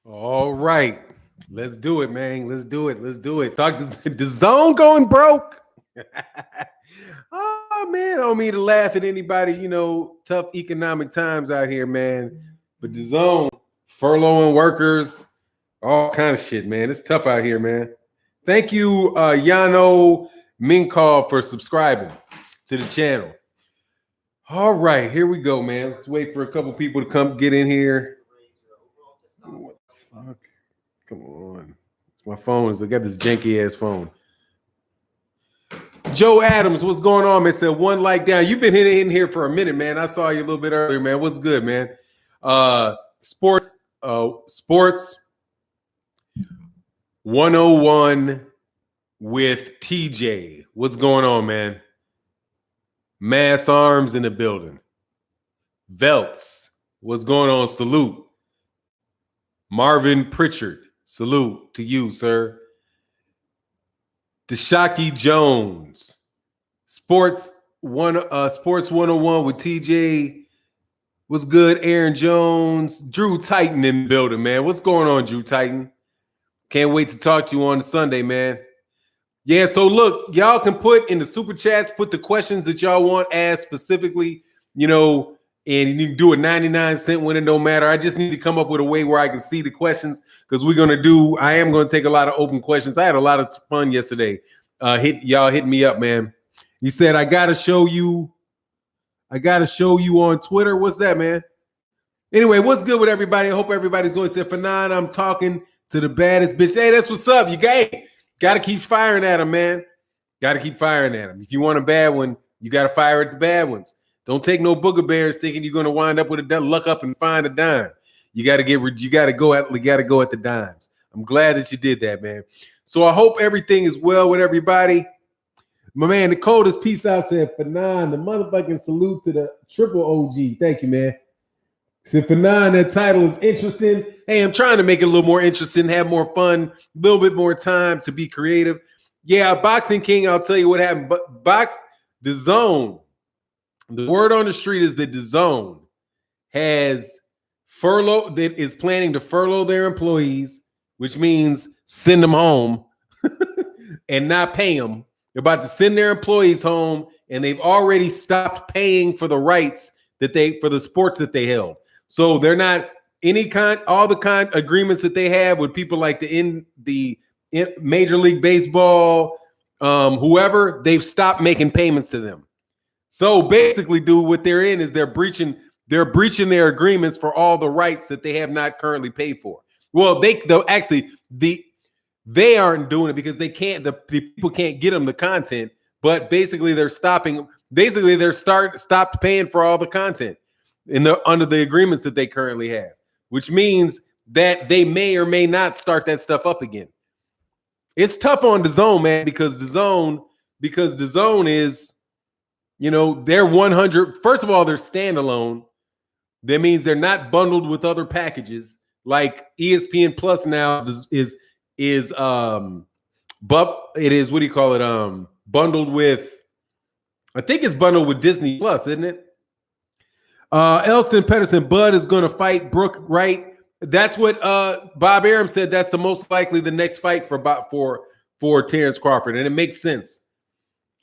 All right. Let's do it, man. Let's do it. Let's do it. Talk to the zone going broke. Oh man, I don't mean to laugh at anybody, tough economic times out here, man. But the zone, furloughing workers, all kind of shit, man. It's tough out here, man. Thank you, Yano Minkov, for subscribing to the channel. All right, here we go, man. Let's wait for a couple people to come get in here. What the fuck? Come on. My phone I got this janky ass phone. Joe Adams, what's going on, man? Said one like down. You've been in here for a minute, man. I saw you a little bit earlier, man. What's good, man? Sports 101 with TJ. What's going on, man? Mass Arms in the building. Velts, what's going on? Salute. Marvin Pritchard, salute to you, sir. Deshaki Jones, Sports 101 with TJ. What's good? Aaron Jones, Drew Titan in the building, man. What's going on, Drew Titan? Can't wait to talk to you on Sunday, man. Yeah, so look, y'all can put in the super chats, put the questions that y'all want asked specifically, and you can do a 99-cent one, it don't matter. I just need to come up with a way where I can see the questions because I am going to take a lot of open questions. I had a lot of fun yesterday. Y'all hit me up, man. He said, I got to show you on Twitter. What's that, man? Anyway, what's good with everybody? I hope everybody's going to say, Fannon, I'm talking to the baddest bitch. Hey, that's what's up. You got to keep firing at him, man. Got to keep firing at him. If you want a bad one, you got to fire at the bad ones. Don't take no booger bears thinking you're going to wind up with a luck up and find a dime. You got to go at the dimes. I'm glad that you did that, man. So I hope everything is well with everybody. My man, the coldest piece out said, Fannon, the motherfucking salute to the triple OG. Thank you, man. Said, Fannon, that title is interesting. Hey, I'm trying to make it a little more interesting, have more fun, a little bit more time to be creative. Yeah, Boxing King, I'll tell you what happened. But the zone. The word on the street is that Dazn is planning to furlough their employees, which means send them home and not pay them. They're about to send their employees home, and they've already stopped paying for the rights for the sports that they held. So they're not all the kind agreements that they have with people like the Major League Baseball, whoever, they've stopped making payments to them. So basically, dude, what they're in is they're breaching their agreements for all the rights that they have not currently paid for. Well, they aren't doing it because they can't. The people can't get them the content, but basically they're stopping. Basically, stopped paying for all the content under the agreements that they currently have, which means that they may or may not start that stuff up again. It's tough on Dazn, man, because Dazn is. They're 100. First of all, they're standalone. That means they're not bundled with other packages like ESPN Plus now is but it is, what do you call it? Bundled with, I think it's bundled with Disney Plus, isn't it? Elston Pedersen, Bud is going to fight Brooke, right? That's what Bob Arum said. That's the most likely the next fight for Terrence Crawford, and it makes sense.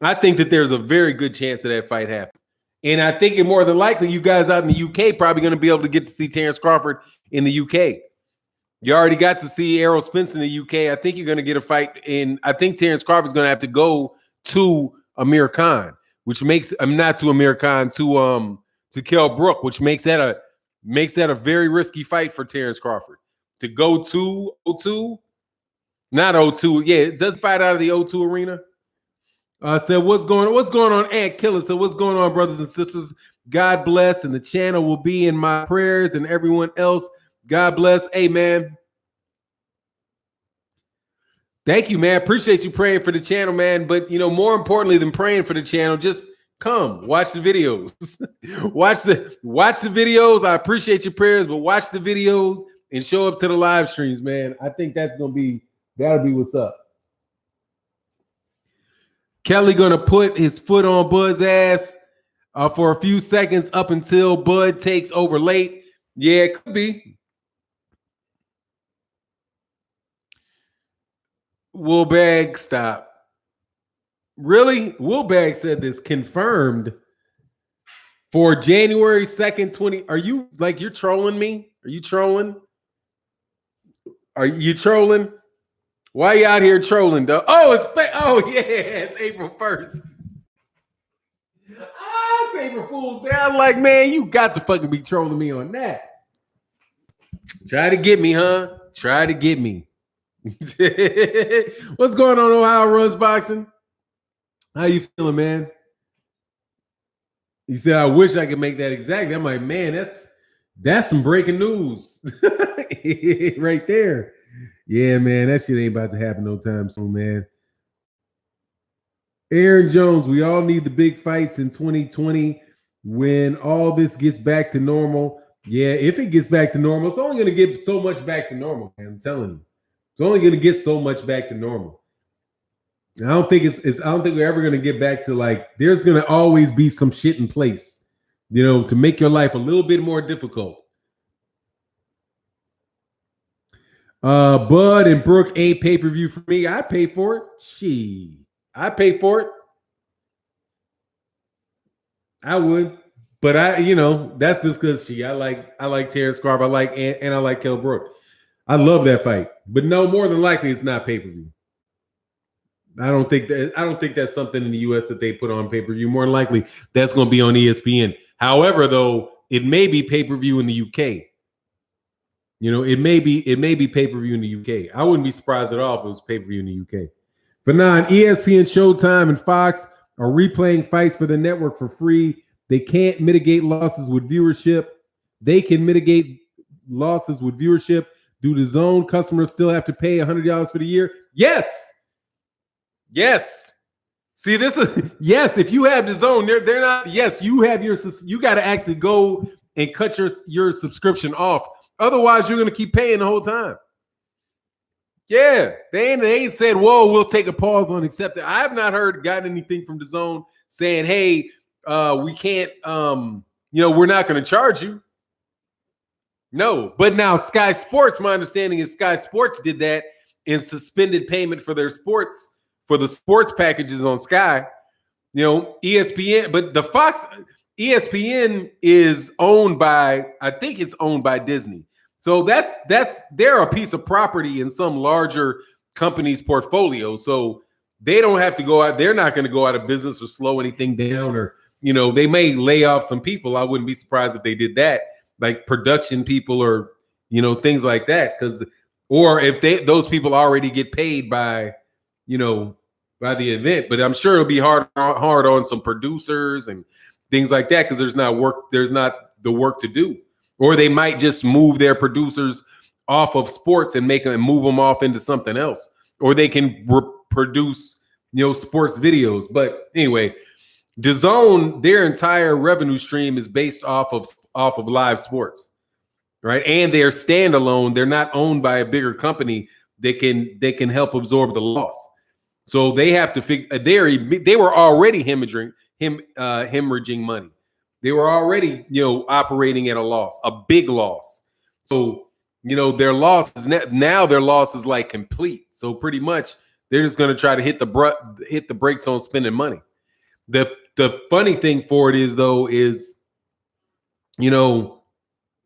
I think that there's a very good chance of that fight happening. And I think it more than likely you guys out in the UK probably going to be able to get to see Terrence Crawford in the UK. You already got to see Errol Spence in the UK. I think you're going to get a fight I think Terrence Crawford's going to have to go to Amir Khan, which makes not to Amir Khan, to Kell Brook, which makes that a very risky fight for Terrence Crawford. To go to O2, not O2. Yeah, it does fight out of the O2 arena. Said, what's going on? Ant Killer said, what's going on, brothers and sisters? God bless, and the channel will be in my prayers, and everyone else, God bless. Amen. Thank you, man. Appreciate you praying for the channel, man. But more importantly than praying for the channel, just come watch the videos. watch the videos. I appreciate your prayers, but watch the videos and show up to the live streams, man. I think that'll be what's up. Kelly gonna put his foot on Bud's ass for a few seconds up until Bud takes over late. Yeah, it could be. Woolbag, stop. Really? Woolbag said this confirmed for January 2nd, 20. Are you like you're trolling me? Are you trolling? Are you trolling? Why you out here trolling, though? Oh, it's April 1st. It's April Fool's Day. I'm like, man, you got to fucking be trolling me on that. Try to get me, huh? Try to get me. What's going on, Ohio Runs Boxing? How you feeling, man? You said I wish I could make that exactly. I'm like, man, that's some breaking news right there. Yeah, man, that shit ain't about to happen no time soon, man. Aaron Jones, we all need the big fights in 2020 when all this gets back to normal. Yeah, if it gets back to normal, it's only going to get so much back to normal, man. I'm telling you. It's only going to get so much back to normal. I don't think I don't think we're ever going to get back to like there's going to always be some shit in place, to make your life a little bit more difficult. Bud and Brooke ain't pay-per-view for me. I pay for it. I pay for it. I would, but that's just because I like Terrence Crawford. I like and I like Kell Brook. I love that fight, but no, more than likely it's not pay-per-view. I don't think that's something in the US that they put on pay-per-view. More than likely that's going to be on ESPN. However, though, it may be pay-per-view in the UK. It may be pay-per-view in the UK. I wouldn't be surprised at all if it was pay-per-view in the UK. For now, ESPN, Showtime, and Fox are replaying fights for the network for free. They can't mitigate losses with viewership. They can mitigate losses with viewership. Do the DAZN customers still have to pay $100 for the year? Yes. See, this is yes. If you have DAZN, they're not. Yes, you got to actually go and cut your subscription off. Otherwise, you're going to keep paying the whole time. Yeah, they ain't said, whoa, we'll take a pause on accepting. I have not gotten anything from DAZN saying, hey, we can't, we're not going to charge you. No, but now Sky Sports, my understanding is Sky Sports did that and suspended payment for their sports, for the sports packages on Sky. ESPN, but the Fox, ESPN is owned by, I think it's owned by Disney. So they're a piece of property in some larger company's portfolio. So they don't have to go out. They're not going to go out of business or slow anything down, or they may lay off some people. I wouldn't be surprised if they did that, like production people or things like that. Or if those people already get paid by by the event. But I'm sure it'll be hard on some producers and things like that because there's not the work to do. Or they might just move their producers off of sports and move them off into something else. Or they can produce, sports videos. But anyway, DAZN, their entire revenue stream is based off of live sports, right? And they're standalone. They're not owned by a bigger company. They can help absorb the loss. So they have to figure. They were already hemorrhaging money. They were already, operating at a loss, a big loss. So, their loss is now their loss is like complete. So pretty much they're just going to try to hit the brakes on spending money. The funny thing for it is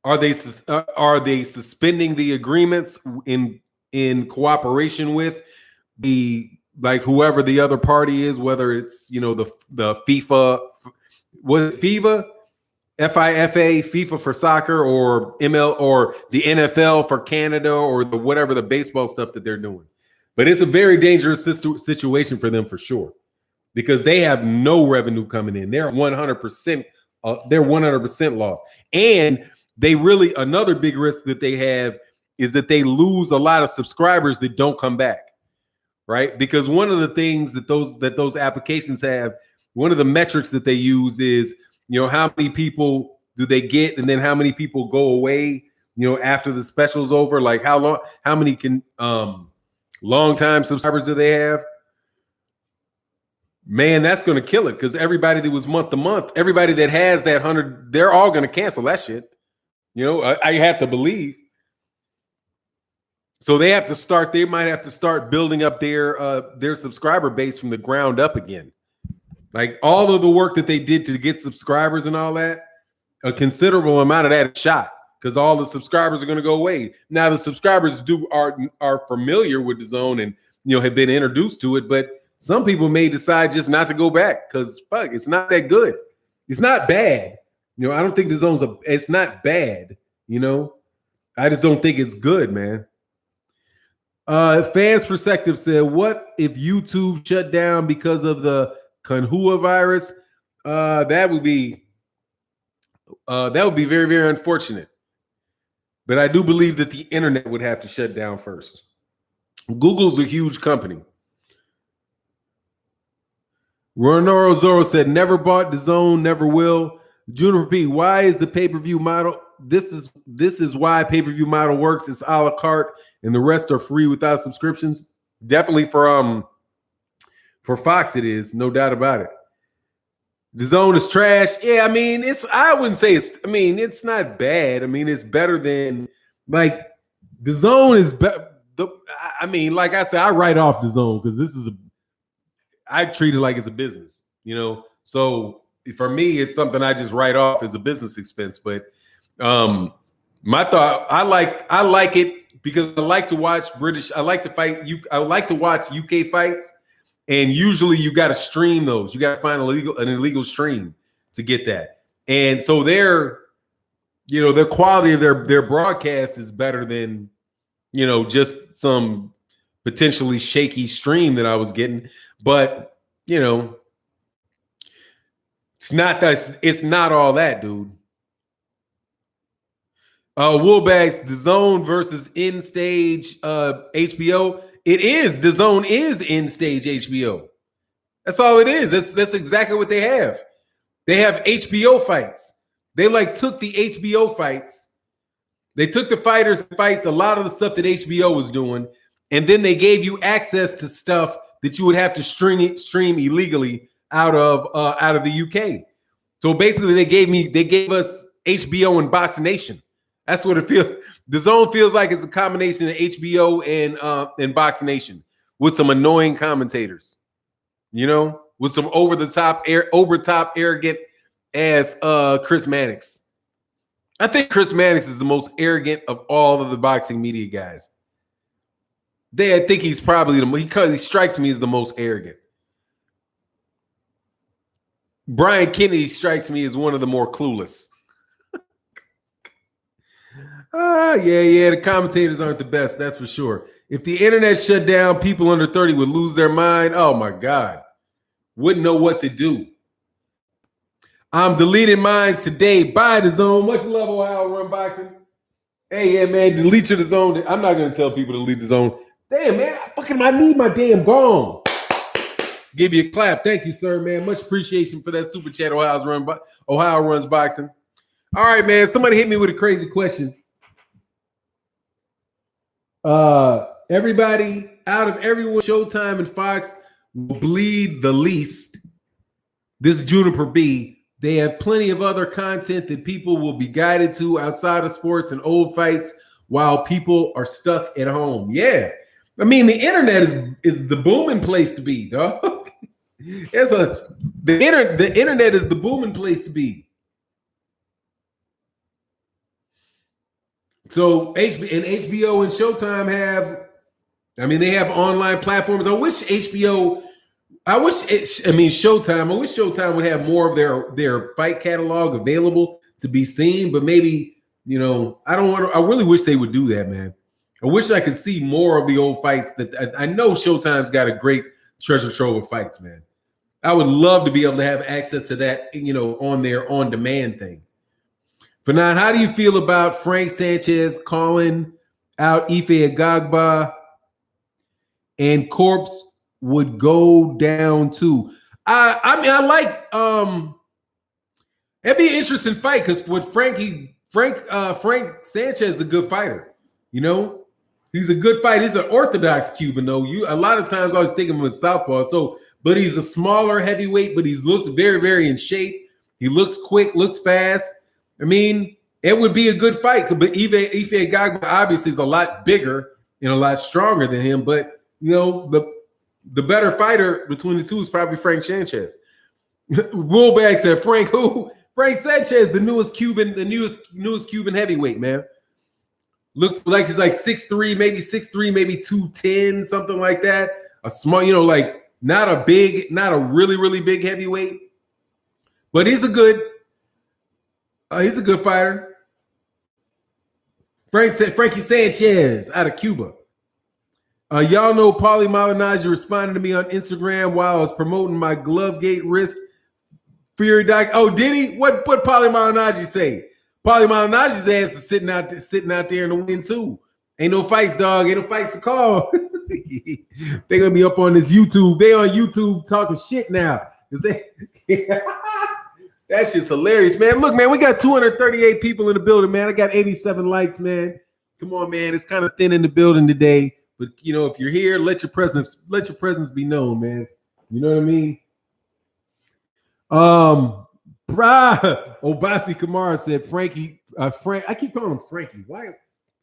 are they suspending the agreements in cooperation with whoever the other party is, whether it's the FIFA. Was FIFA, FIFA for soccer, or ML, or the NFL for Canada, or whatever the baseball stuff that they're doing. But it's a very dangerous situation for them for sure, because they have no revenue coming in. They're 100%. They're 100% lost, and another big risk that they have is that they lose a lot of subscribers that don't come back, right? Because one of the things that those applications have. One of the metrics that they use is, how many people do they get, and then how many people go away, after the special's over. Like how many long-time subscribers do they have? Man, that's going to kill it, because everybody that was month to month, everybody that has that 100, they're all going to cancel that shit. I have to believe. So they have to start. They might have to start building up their subscriber base from the ground up again. Like all of the work that they did to get subscribers and all that, a considerable amount of that is shot because all the subscribers are going to go away. Now the subscribers are familiar with the zone and have been introduced to it, but some people may decide just not to go back because fuck, it's not that good. It's not bad. I don't think the zone's it's not bad. I just don't think it's good, man. Fans Perspective said, "What if YouTube shut down because of the Kanhua virus? That would be very, very unfortunate. But I do believe that the internet would have to shut down first. Google's a huge company." Ronoro Zoro said, "Never bought the zone, never will." Juniper P, why is the pay-per-view model? This is why pay-per-view model works. It's a la carte, and the rest are free without subscriptions. Definitely for Fox, it is, no doubt about it. The zone is trash. Yeah, I mean, I wouldn't say it's not bad. I mean, it's better than like the zone is better. I mean, like I said, I write off the zone because I treat it like it's a business, So for me, it's something I just write off as a business expense. But my thought, I like it because I like to watch British. I like to fight. I like to watch UK fights. And usually you got to stream those. You got to find an illegal stream to get that. And so the quality of their broadcast is better than, just some potentially shaky stream that I was getting. But, it's not all that, dude. Woolbags, the zone versus in stage HBO. It is. The zone is in stage HBO. That's all it is. That's exactly what they have. They have HBO fights. They took the HBO fights. They took the fighters' fights, a lot of the stuff that HBO was doing, and then they gave you access to stuff that you would have to stream illegally out of the UK. So basically, they gave us HBO and Box Nation. That's what it feels. The zone feels like it's a combination of HBO and Box Nation with some annoying commentators, with some over the top arrogant ass Chris Mannix. I think Chris Mannix is the most arrogant of all of the boxing media guys. I think he's probably because he strikes me as the most arrogant. Brian Kennedy strikes me as one of the more clueless. Yeah, the commentators aren't the best, that's for sure. If the internet shut down, people under 30 would lose their mind. Oh my God. Wouldn't know what to do. I'm deleting mines today. Buy the zone. Much love, Ohio Run Boxing. Hey, yeah, man, delete your zone. I'm not going to tell people to delete the zone. Damn, man, I need my damn gong. Give you a clap. Thank you, sir, man. Much appreciation for that super chat, Ohio Runs Boxing. All right, man, somebody hit me with a crazy question. Everybody out of everyone, Showtime and Fox will bleed the least. This is Juniper B. They have plenty of other content that people will be guided to outside of sports and old fights while people are stuck at home. Yeah. I mean, the internet is the booming place to be, dog. The internet is the booming place to be. So HBO and Showtime they have online platforms. Showtime would have more of their fight catalog available to be seen, but maybe, I really wish they would do that, man. I wish I could see more of the old fights that I know Showtime's got a great treasure trove of fights, man. I would love to be able to have access to that, on their on-demand thing. Fannon, how do you feel about Frank Sanchez calling out Ife Agagba and Corpse would go down too? I like it'd be an interesting fight because with Frank Sanchez is a good fighter. He's a good fighter. He's an orthodox Cuban though. A lot of times I was thinking of him as southpaw. But he's a smaller heavyweight, but he's looked very, very in shape. He looks quick, looks fast. I mean, it would be a good fight. But Ife Agagba obviously is a lot bigger and a lot stronger than him. But the better fighter between the two is probably Frank Sanchez. Woolbag said Frank who? Frank Sanchez, the newest Cuban heavyweight, man. Looks like he's like 6'3", maybe 6'3", maybe 210, something like that. A small, like not a really, really big heavyweight. But he's a good fighter. Frankie Sanchez out of Cuba. Y'all know Paulie Malignaggi responded to me on Instagram while I was promoting my Glovegate wrist Fury doc. Oh, did he? What Paulie Malignaggi say? Paulie Malignaggi's ass is sitting out there in the wind too. Ain't no fights, dog. Ain't no fights to call. They're gonna be up on this YouTube. They on YouTube talking shit now. That shit's hilarious, man. Look, man, we got 238 people in the building, man. I got 87 likes, man. Come on, man. It's kind of thin in the building today, but if you're here, let your presence be known, man. You know what I mean? Obasi Kamara said Frankie. I keep calling him Frankie. Why,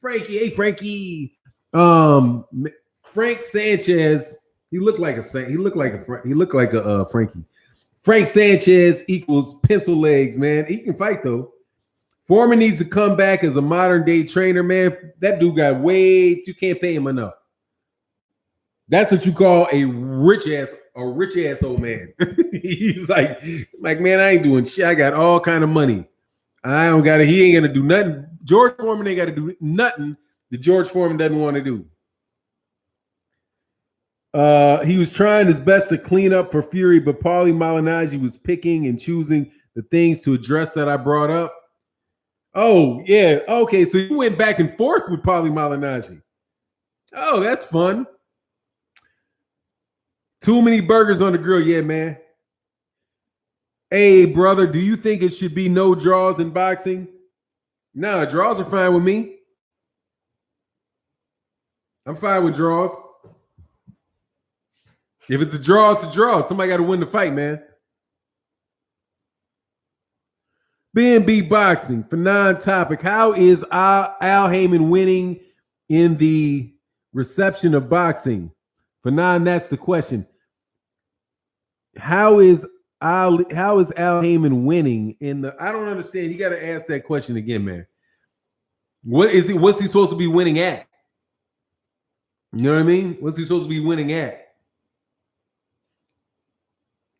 Frankie? Hey, Frankie. Frank Sanchez. He looked like a Frankie. Frank Sanchez equals pencil legs, man. He can fight, though. Foreman needs to come back as a modern-day trainer, man. That dude got you can't pay him enough. That's what you call a rich ass old man. He's like, man, I ain't doing shit. I got all kind of money. He ain't gonna do nothing. George Foreman ain't got to do nothing that George Foreman doesn't want to do. He was trying his best to clean up for Fury, but Paulie Malignaggi was picking and choosing the things to address that I brought up. Oh, yeah. Okay, so you went back and forth with Paulie Malignaggi. Oh, that's fun. Too many burgers on the grill. Yeah, man. Hey, brother, do you think it should be no draws in boxing? Nah, draws are fine with me. I'm fine with draws. If it's a draw, it's a draw. Somebody got to win the fight, man. B&B Boxing for non-topic. How is Al Heyman winning in the reception of boxing? For non, that's the question. How is Al Heyman winning in the? I don't understand. You got to ask that question again, man. What's he supposed to be winning at? You know what I mean? What's he supposed to be winning at?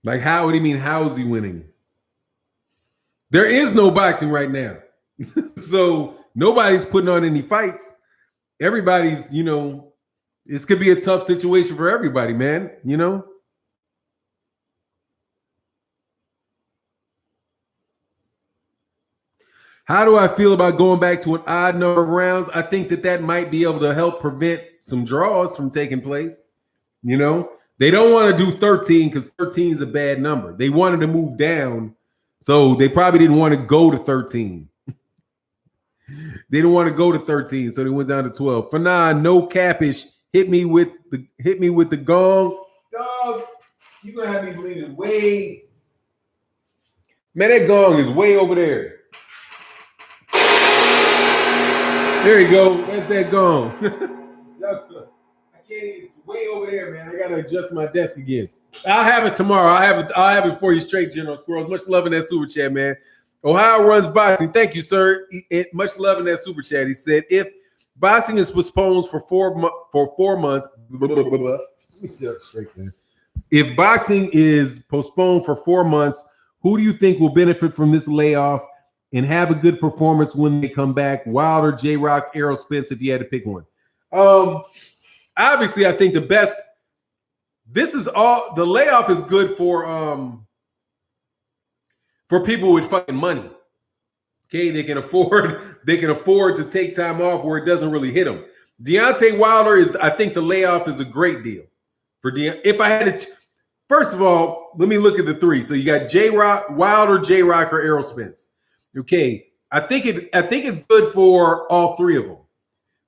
Like, how would he mean? How is he winning? There is no boxing right now. So nobody's putting on any fights. Everybody's, this could be a tough situation for everybody, man. How do I feel about going back to an odd number of rounds? I think that might be able to help prevent some draws from taking place. They don't want to do 13 because 13 is a bad number. They wanted to move down, so they probably didn't want to go to 13. They didn't want to go to 13, so they went down to 12. For now, no capish. Hit me with the gong. Dog, you're gonna have me leaning way. Man, that gong is way over there. There you go. That's that gong. It's way over there, man. I gotta adjust my desk again. I'll have it tomorrow. I'll have it for you straight, General Squirrels. Much love in that super chat, man. Ohio runs boxing. Thank you, sir. Much love in that super chat. He said, if boxing is postponed for 4 months, let me sit up straight, man. If boxing is postponed for 4 months, who do you think will benefit from this layoff and have a good performance when they come back? Wilder, J-Rock, Errol Spence, if you had to pick one. Obviously, I think the best. The layoff is good for people with fucking money. Okay, they can afford to take time off where it doesn't really hit them. Deontay Wilder I think the layoff is a great deal for if I had to. First of all, let me look at the three. So you got J-Rock, Wilder, J-Rock, or Errol Spence. Okay, I think it's good for all three of them.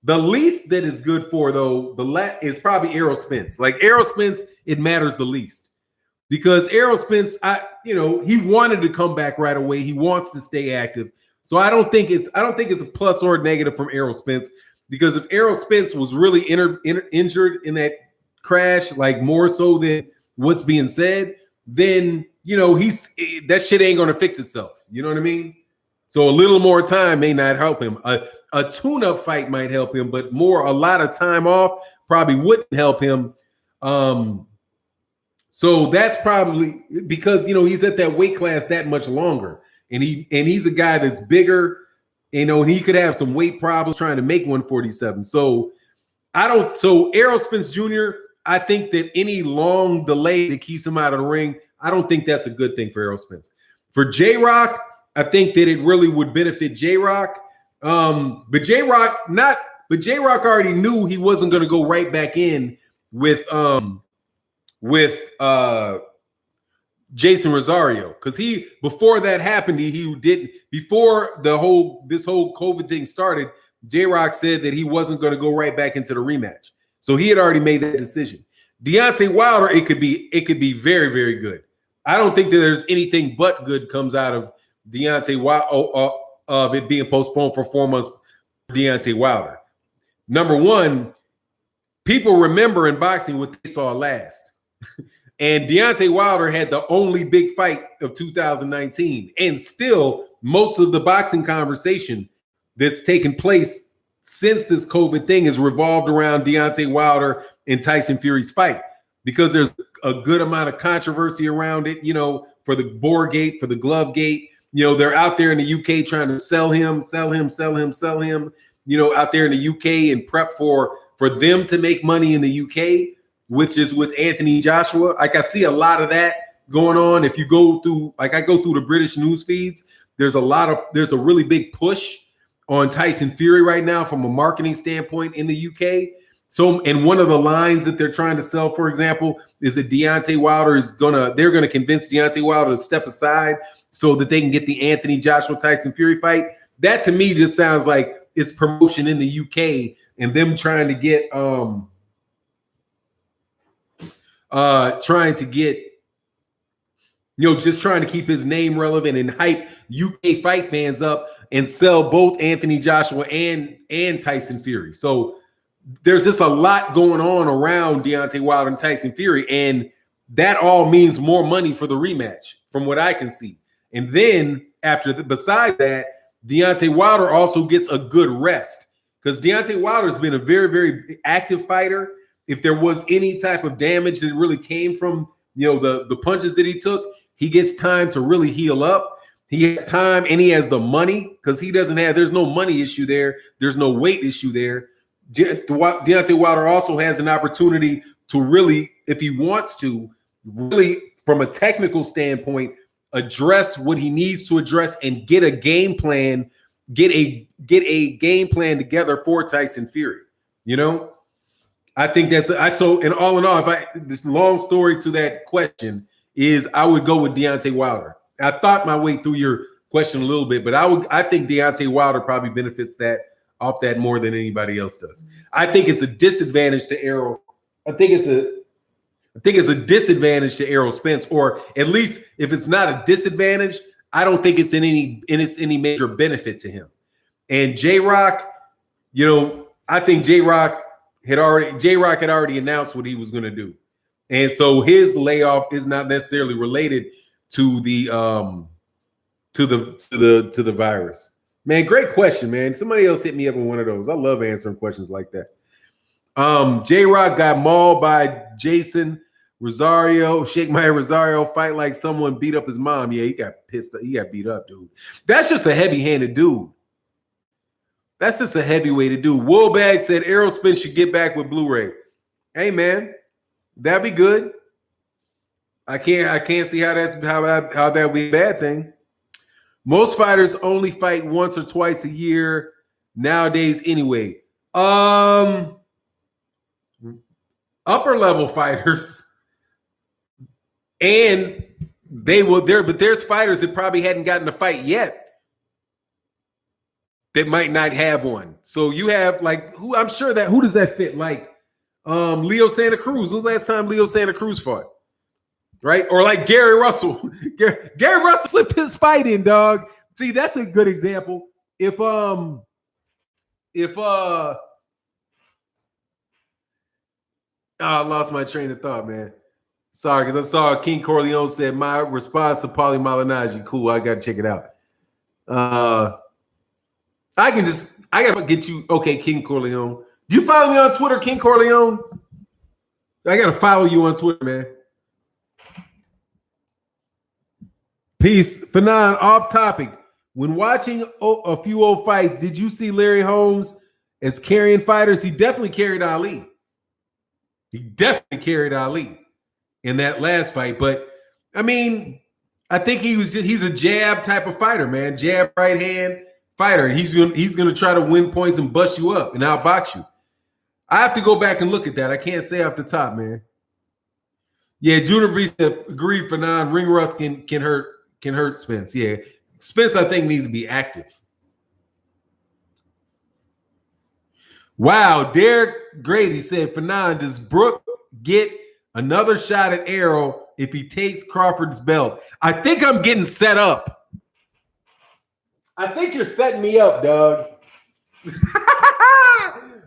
The least that is good for, though, is probably Errol Spence. Like Errol Spence, it matters the least because Errol Spence, he wanted to come back right away. He wants to stay active, so I don't think it's a plus or a negative from Errol Spence. Because if Errol Spence was really injured in that crash, like more so than what's being said, then that shit ain't gonna fix itself. You know what I mean? So a little more time may not help him. A tune-up fight might help him, but a lot of time off probably wouldn't help him. So that's probably because he's at that weight class that much longer, and he's a guy that's bigger, and he could have some weight problems trying to make 147. So Errol Spence Jr., I think that any long delay that keeps him out of the ring, I don't think that's a good thing for Errol Spence. For J-Rock, I think that it really would benefit J-Rock. But J-Rock already knew he wasn't going to go right back in with Jason Rosario, because before that happened, before this whole COVID thing started, J-Rock said that he wasn't going to go right back into the rematch. So he had already made that decision. Deontay Wilder, it could be very, very good. I don't think that there's anything but good comes out of Deontay Wilder, of it being postponed for 4 months for Deontay Wilder. Number one, people remember in boxing what they saw last. And Deontay Wilder had the only big fight of 2019. And still, most of the boxing conversation that's taken place since this COVID thing is revolved around Deontay Wilder and Tyson Fury's fight, because there's a good amount of controversy around it, for the Boargate, for the Glovegate. They're out there in the UK trying to sell him, out there in the UK and prep for them to make money in the UK, which is with Anthony Joshua. Like, I see a lot of that going on. If you go through, I go through the British news feeds, there's a really big push on Tyson Fury right now from a marketing standpoint in the UK. So, and one of the lines that they're trying to sell, for example, is that Deontay Wilder they're going to convince Deontay Wilder to step aside so that they can get the Anthony Joshua Tyson Fury fight. That to me just sounds like it's promotion in the UK and them trying to get, just trying to keep his name relevant and hype UK fight fans up and sell both Anthony Joshua and Tyson Fury. So there's just a lot going on around Deontay Wilder and Tyson Fury, and that all means more money for the rematch from what I can see. And then besides that, Deontay Wilder also gets a good rest, because Deontay Wilder has been a very, very active fighter. If there was any type of damage that really came from the punches that he took, he gets time to really heal up. He has time and he has the money, because there's no money issue there. There's no weight issue there. Deontay Wilder also has an opportunity to really, if he wants to, really from a technical standpoint, address what he needs to address and get a game plan, get a game plan together for Tyson Fury. I think so. And all in all, this long story to that question is, I would go with Deontay Wilder. I thought my way through your question a little bit, but I think Deontay Wilder probably benefits off that more than anybody else does. I think it's a disadvantage to Errol. I think it's a disadvantage to Errol Spence, or at least if it's not a disadvantage, I don't think it's any major benefit to him. And J-Rock, I think J-Rock had already announced what he was going to do. And so his layoff is not necessarily related to the virus. Man, great question, man. Somebody else hit me up with one of those. I love answering questions like that. J-Rock got mauled by Jason Rosario. Shake my Rosario fight like someone beat up his mom. Yeah, he got pissed. He got beat up, dude. That's just a heavy-handed dude. That's just a heavyweight dude. Woolbag said Errol Spence should get back with Blu-ray. Hey, man, that'd be good. I can't see how that would be a bad thing. Most fighters only fight once or twice a year nowadays anyway. Upper level fighters, and but there's fighters that probably hadn't gotten a fight yet that might not have one. So you have who does that fit? Leo Santa Cruz. When's the last time Leo Santa Cruz fought? Right? Or like Gary Russell. Gary Russell slipped his fight in, dog. See, that's a good example. If I lost my train of thought, man. Sorry, because I saw King Corleone said my response to Paulie Malignaggi. Cool, I gotta check it out. I gotta get you. Okay, King Corleone. Do you follow me on Twitter, King Corleone? I gotta follow you on Twitter, man. Peace. Fannon, off topic. When watching a few old fights, did you see Larry Holmes as carrying fighters? He definitely carried Ali. He definitely carried Ali in that last fight. But I mean, I think he's a jab type of fighter, man. Jab, right hand fighter. He's gonna try to win points and bust you up and outbox you. I have to go back and look at that. I can't say off the top, man. Yeah, Junior Breeze agreed for ring rust can hurt Spence. Yeah, Spence I think needs to be active. Wow, Derek Grady said, Fannon, does Brook get another shot at Errol if he takes Crawford's belt? I think I'm getting set up. I think you're setting me up, dog.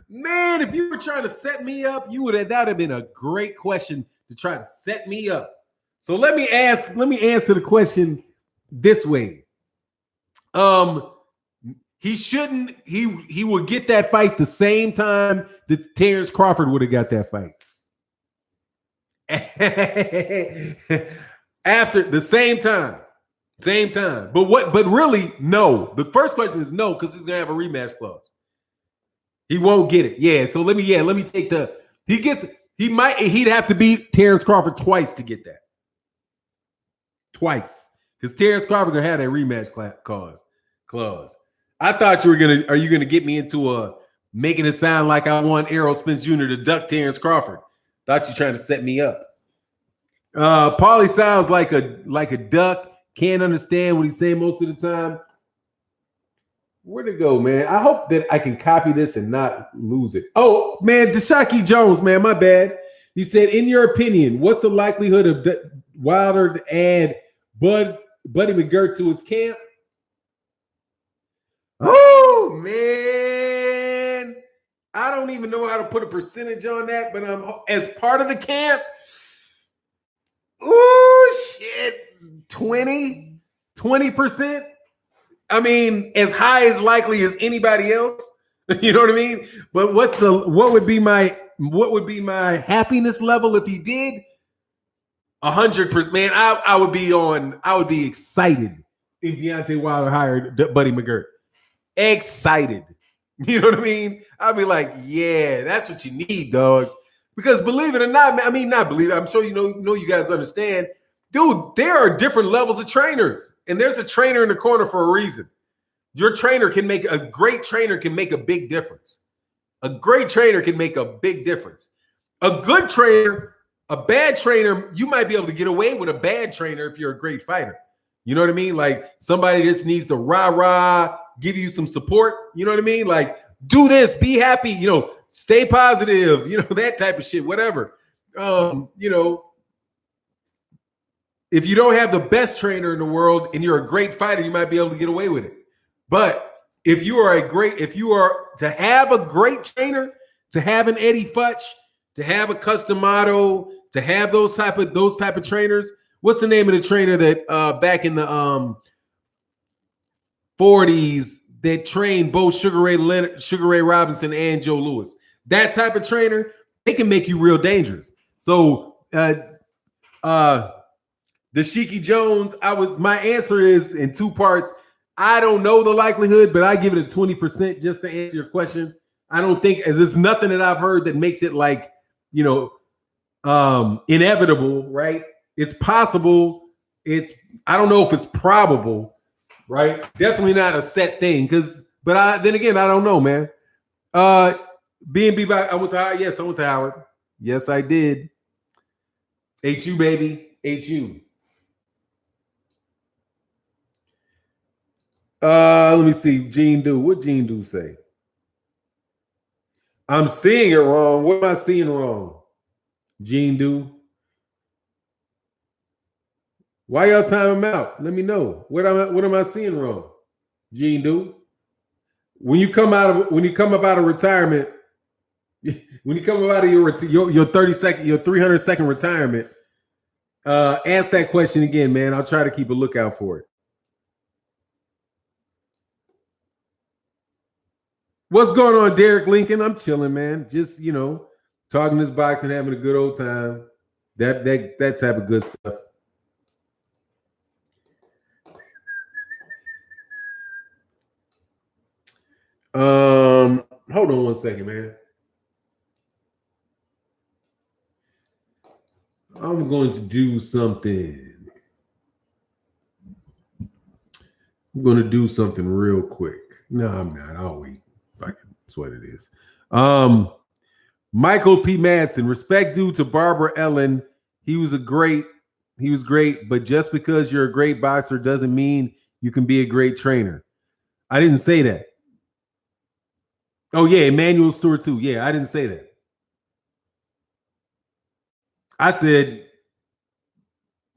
Man, if you were trying to set me up, that would have been a great question to try to set me up. So let me answer the question this way. He would get that fight the same time that Terrence Crawford would have got that fight. After the same time. But really, no. The first question is no, because he's gonna have a rematch clause. He won't get it. Yeah. So let me take he'd have to beat Terrence Crawford twice to get that. Twice. Because Terrence Crawford gonna have that rematch clause. I thought are you gonna get me into making it sound like I want Errol Spence Jr. to duck Terrence Crawford? Thought you trying to set me up. Paulie sounds like a duck. Can't understand what he's saying most of the time. Where'd it go, man? I hope that I can copy this and not lose it. Oh, man, Dashaki Jones, man, my bad. He said, in your opinion, what's the likelihood of Wilder to add Buddy McGirt to his camp? Oh, man. I don't even know how to put a percentage on that, but I'm as part of the camp. Oh, shit. 20%. I mean, as high as likely as anybody else. You know what I mean? But what would be my happiness level if he did? 100%. Man, I would be excited if Deontay Wilder hired Buddy McGirt. Excited. You know what I mean? I'd be like, yeah, that's what you need, dog. Because believe it or not, I mean, not believe it. I'm sure you know you guys understand. Dude, there are different levels of trainers, and there's a trainer in the corner for a reason. A great trainer can make a big difference. A great trainer can make a big difference. A good trainer, a bad trainer, you might be able to get away with a bad trainer if you're a great fighter. You know what I mean? Like somebody just needs to rah-rah, give you some support. You know what I mean? Like do this, be happy, stay positive, that type of shit, whatever. If you don't have the best trainer in the world and you're a great fighter, you might be able to get away with it. But if you are to have a great trainer, to have an Eddie Futch, to have a Customato, to have those type of trainers, what's the name of the trainer that back in the 40s that trained both Sugar Ray Robinson and Joe Louis? That type of trainer, they can make you real dangerous. So Dashiki Jones, my answer is in two parts. I don't know the likelihood, but I give it a 20% just to answer your question. I don't think there's nothing that I've heard that makes it like, inevitable, right? It's possible. I don't know if it's probable, right? Definitely not a set thing. Then again, I don't know, man. B&B, I went to Howard. Yes, I went to Howard. Yes, I did. HU, baby. HU. Let me see. Gene Do. What Gene Do say? I'm seeing it wrong. What am I seeing wrong? Gene Do. Why y'all time him out? Let me know. What am I seeing wrong? Gene Do. When you come up out of retirement, When you come out of your 30-second, your 300-second retirement, ask that question again, man. I'll try to keep a lookout for it. What's going on, Derek Lincoln? I'm chilling, man. Just, talking this box and having a good old time. That type of good stuff. Hold on one second, man. I'm going to do something. I'm going to do something real quick. No, I'm not. I'll wait. That's what it is. Michael P. Madsen, respect due to Barbara Ellen. He was great, but just because you're a great boxer doesn't mean you can be a great trainer. I didn't say that. Oh, yeah, Emmanuel Stewart too. Yeah, I didn't say that. I said,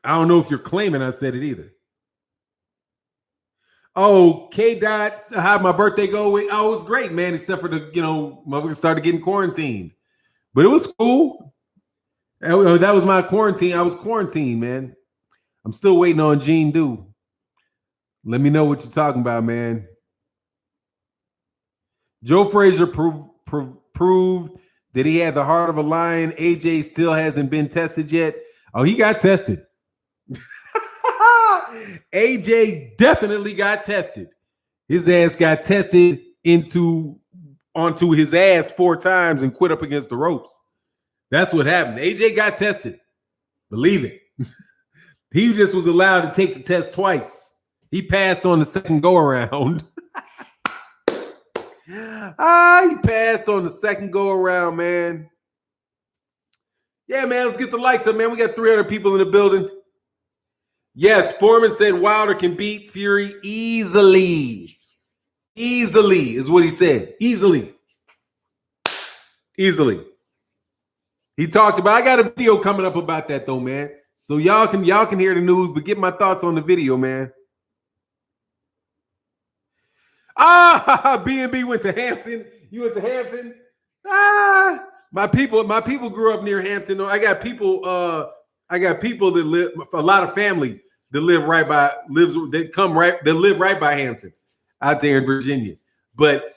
I don't know if you're claiming I said it either. Oh, K-Dot, how'd my birthday go? Oh, it was great, man, except for motherfuckers started getting quarantined. But it was cool. That was my quarantine. I was quarantined, man. I'm still waiting on Gene Do. Let me know what you're talking about, man. Joe Frazier proved that he had the heart of a lion. AJ still hasn't been tested yet. Oh, he got tested. AJ definitely got tested. His ass got tested onto his ass 4 times and quit up against the ropes. That's what happened. AJ got tested. Believe it. He just was allowed to take the test twice. He passed on the second go around. He passed on the second go around, man. Yeah, man, let's get the lights up, man. We got 300 people in the building. Yes, Foreman said Wilder can beat Fury easily. Easily is what he said. Easily. He talked about, I got a video coming up about that though, man. So y'all can hear the news, but get my thoughts on the video, man. B&B went to Hampton. You went to Hampton? My people grew up near Hampton. I got people that live, a lot of family that live right by Hampton out there in Virginia. But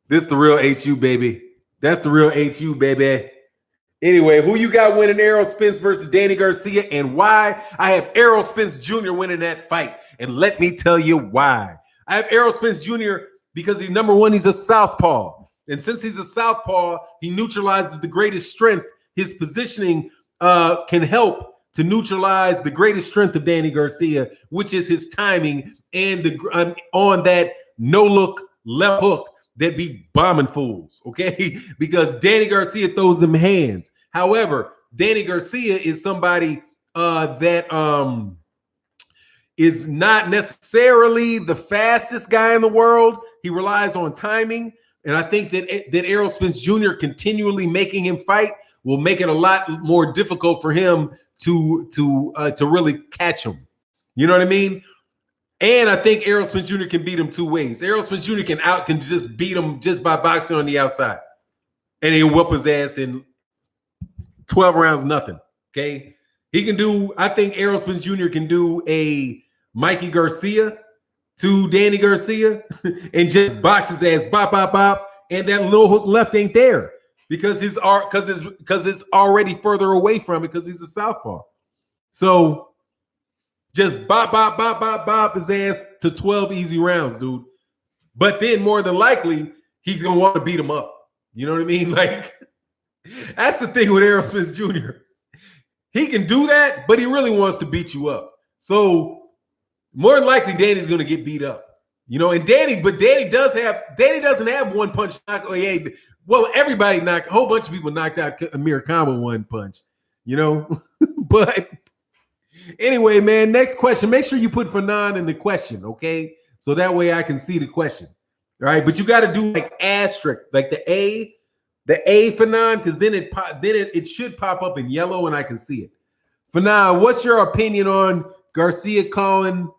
this the real HU, baby. That's the real HU, baby. Anyway, who you got winning Errol Spence versus Danny Garcia and why? I have Errol Spence Jr. winning that fight. And let me tell you why. I have Errol Spence Jr. because he's number one, he's a southpaw. And since he's a southpaw, he neutralizes the greatest strength. His positioning can help to neutralize the greatest strength of Danny Garcia, which is his timing and on that no-look left hook that be bombing fools, okay? Because Danny Garcia throws them hands. However, Danny Garcia is somebody that is not necessarily the fastest guy in the world. He relies on timing. And I think that Errol Spence Jr. continually making him fight will make it a lot more difficult for him to really catch him. You know what I mean? And I think Errol Spence Jr. can beat him 2 ways. Errol Spence Jr. can just beat him just by boxing on the outside. And he'll whoop his ass in 12 rounds, nothing. Okay. I think Errol Spence Jr. can do a Mikey Garcia to Danny Garcia and just box his ass, bop, bop, bop, and that little hook left ain't there because it's already further away from it because he's a southpaw. So just bop, bop, bop, bop, bop his ass to 12 easy rounds, dude. But then more than likely, he's going to want to beat him up. You know what I mean? Like, that's the thing with Errol Spence Jr. He can do that, but he really wants to beat you up. So more than likely, Danny's going to get beat up. You know, and Danny doesn't have one punch knock. Oh, yeah. Well, everybody a whole bunch of people knocked out Amir Khan with one punch, you know, but anyway, man, next question. Make sure you put Fannon in the question, okay? So that way I can see the question. All right, but you got to do like asterisk, like the A Fannon, because then it should pop up in yellow and I can see it. Fannon, what's your opinion on Garcia calling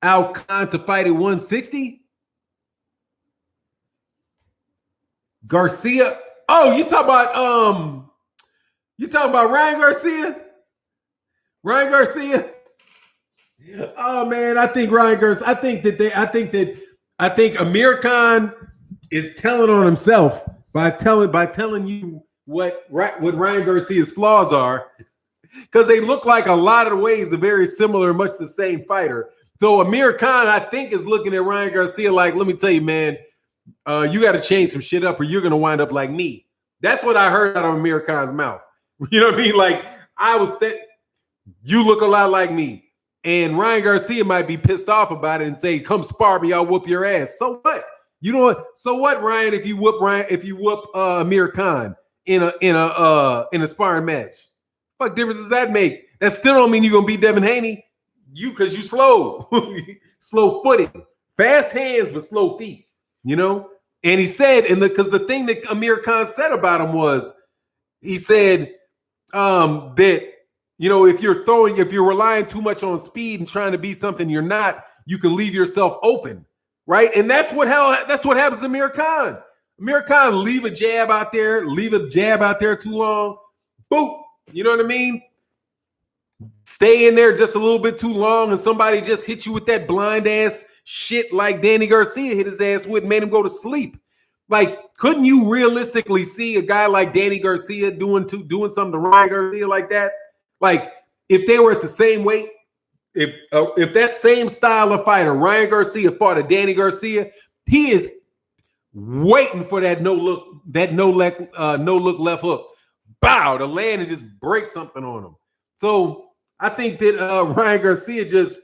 out Khan to fight at 160? Garcia. Oh, you talking about Ryan Garcia? Ryan Garcia. Oh man, I think Ryan Garcia. I think Amir Khan is telling on himself by telling you what Ryan Garcia's flaws are, because they look like a lot of the ways are very similar, much the same fighter. So Amir Khan, I think, is looking at Ryan Garcia like, let me tell you, man, you got to change some shit up, or you're gonna wind up like me. That's what I heard out of Amir Khan's mouth. You know what I mean? Like you look a lot like me. And Ryan Garcia might be pissed off about it and say, "Come spar me, I'll whoop your ass." So what? You know what? So what, Ryan? If you whoop Amir Khan in a sparring match, what difference does that make? That still don't mean you're gonna beat Devin Haney. Because you slow, slow footed, fast hands but slow feet. You know. And he said, because the thing that Amir Khan said about him was, he said that, you know, if you're relying too much on speed and trying to be something you're not, you can leave yourself open, right? And that's what happens to Amir Khan. Amir Khan leave a jab out there too long, boop. You know what I mean? Stay in there just a little bit too long, and somebody just hit you with that blind ass shit like Danny Garcia hit his ass with, made him go to sleep. Like, couldn't you realistically see a guy like Danny Garcia doing something to Ryan Garcia like that? Like, if they were at the same weight, if that same style of fighter, Ryan Garcia, fought a Danny Garcia, he is waiting for that no look left hook, bow, to land and just break something on him. So I think that Ryan Garcia just,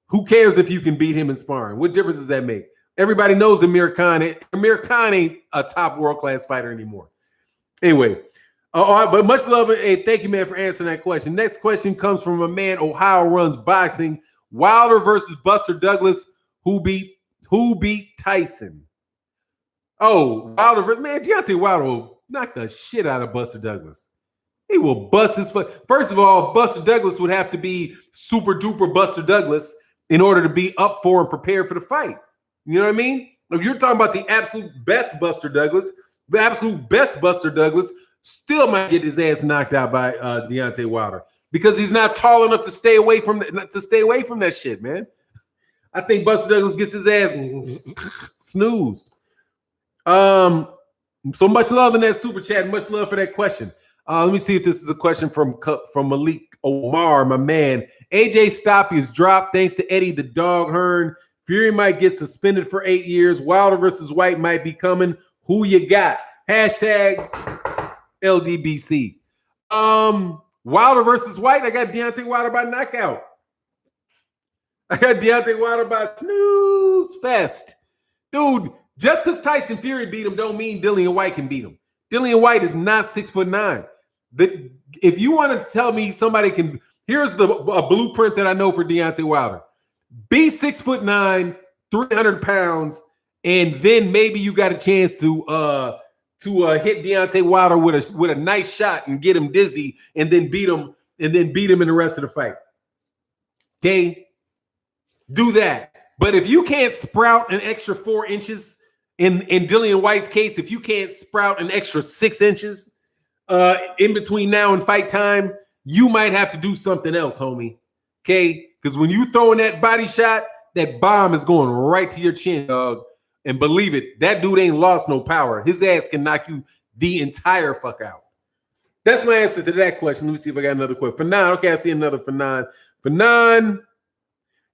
who cares if you can beat him in sparring? What difference does that make? Everybody knows Amir Khan. Amir Khan ain't a top world-class fighter anymore. Anyway, all right, but much love. Hey, thank you, man, for answering that question. Next question comes from a man, Ohio Runs Boxing. Wilder versus Buster Douglas. Who beat Tyson? Oh, Wilder. Man, Deontay Wilder will knock the shit out of Buster Douglas. He will bust his foot. First of all, Buster Douglas would have to be super duper Buster Douglas in order to be up for and prepared for the fight. You know what I mean? If you're talking about the absolute best Buster Douglas, the absolute best Buster Douglas still might get his ass knocked out by Deontay Wilder, because he's not tall enough to stay away from that shit, man. I think Buster Douglas gets his ass snoozed. So much love in that super chat. Much love for that question. Let me see if this is a question from Malik Omar, my man. AJ Stoppy is dropped thanks to Eddie the Dog Hearn. Fury might get suspended for 8 years. Wilder versus White might be coming. Who you got? Hashtag LDBC. Wilder versus White. I got Deontay Wilder by knockout. I got Deontay Wilder by snooze fest. Dude, just because Tyson Fury beat him don't mean Dillian White can beat him. Dillian White is not 6'9". If you want to tell me somebody can, here's a blueprint that I know for Deontay Wilder. Be 6'9", 300 pounds, and then maybe you got a chance to hit Deontay Wilder with a nice shot and get him dizzy, and then beat him in the rest of the fight. Okay, do that. But if you can't sprout an extra 4 inches, in Dillian White's case, if you can't sprout an extra 6 inches in between now and fight time, you might have to do something else, homie. Okay, because when you throwing that body shot, that bomb is going right to your chin, dog. And believe it, that dude ain't lost no power. His ass can knock you the entire fuck out. That's my answer to that question. Let me see if I got another question. Fannon. Okay, I see another Fannon. Fannon.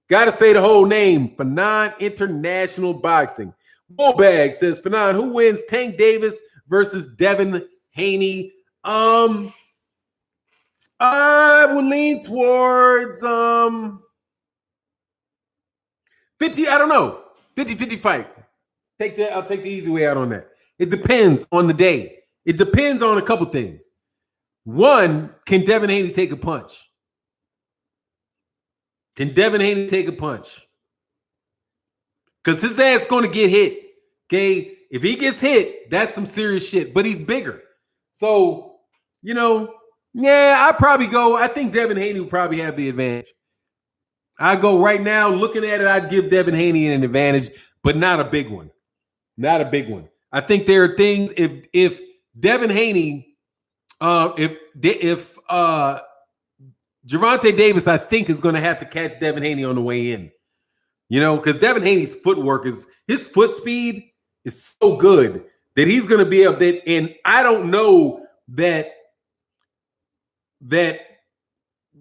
Got to say the whole name. Fannon International Boxing. Bullbag says, Fannon, who wins Tank Davis versus Devin Haney? I would lean towards 50, I don't know. 50-50 fight. I'll take the easy way out on that. It depends on the day. It depends on a couple things. One, can Devin Haney take a punch? Can Devin Haney take a punch? Because his ass is going to get hit. Okay? If he gets hit, that's some serious shit. But he's bigger. So, you know, yeah, I think Devin Haney will probably have the advantage. I go right now, looking at it, I'd give Devin Haney an advantage, but not a big one. Not a big one. I think there are things if Devin Haney, if Gervonta Davis, I think, is going to have to catch Devin Haney on the way in. You know, because Devin Haney's footwork his foot speed is so good that he's going to be up there. And I don't know that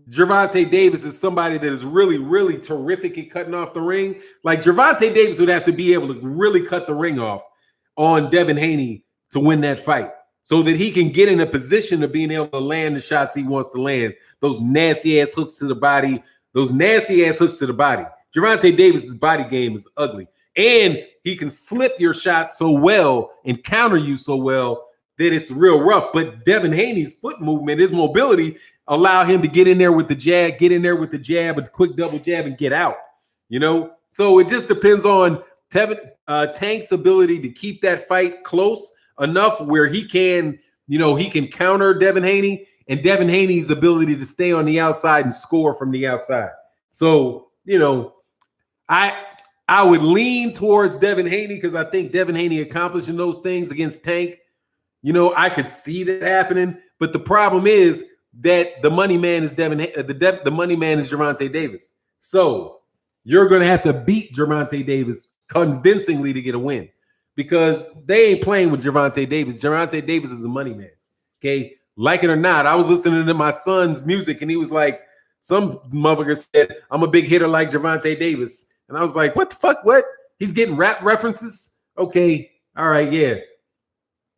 Gervonta Davis is somebody that is really, really terrific at cutting off the ring. Like Gervonta Davis would have to be able to really cut the ring off on Devin Haney to win that fight, so that he can get in a position of being able to land the shots he wants to land. Those nasty ass hooks to the body. Gervonta Davis's body game is ugly, and he can slip your shot so well and counter you so well that it's real rough. But Devin Haney's foot movement, his mobility, allow him to get in there with the jab, a quick double jab, and get out. You know, so it just depends on Tank's ability to keep that fight close enough where he can counter Devin Haney, and Devin Haney's ability to stay on the outside and score from the outside. So, you know, I would lean towards Devin Haney because I think Devin Haney accomplishing those things against Tank, you know, I could see that happening. But the problem is that the money man is the money man is Gervonta Davis. So you're going to have to beat Gervonta Davis convincingly to get a win, because they ain't playing with Gervonta Davis. Gervonta Davis is a money man. Okay, like it or not, I was listening to my son's music and he was like, some motherfucker said, I'm a big hitter like Gervonta Davis. And I was like, what the fuck? What? He's getting rap references? Okay. All right. Yeah.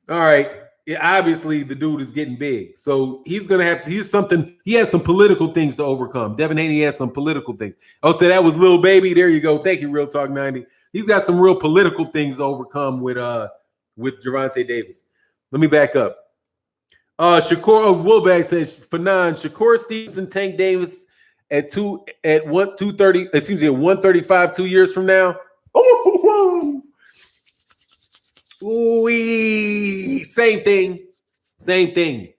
All right. Yeah, obviously the dude is getting big. So he's going to have to, he has some political things to overcome. Devin Haney has some political things. Oh, so that was Lil Baby. There you go. Thank you, Real Talk 90. He's got some real political things to overcome with Gervonta Davis. Let me back up. Shakur Woolbag says, Fannon, Shakur Stevenson, Tank Davis at 230, excuse me, at 135 2 years from now. Ooh, same thing that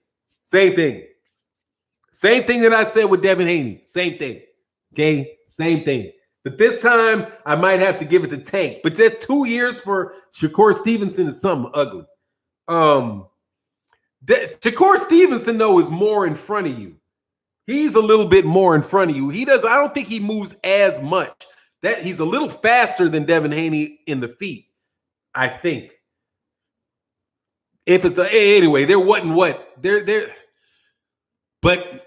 I said with Devin Haney. Same thing. Okay, same thing. But this time I might have to give it to Tank. But just 2 years for Shakur Stevenson is something ugly. Shakur Stevenson, though, is more in front of you. He's a little bit more in front of you. I don't think he moves as much. That he's a little faster than Devin Haney in the feet, I think. If it's anyway, there wasn't what there. But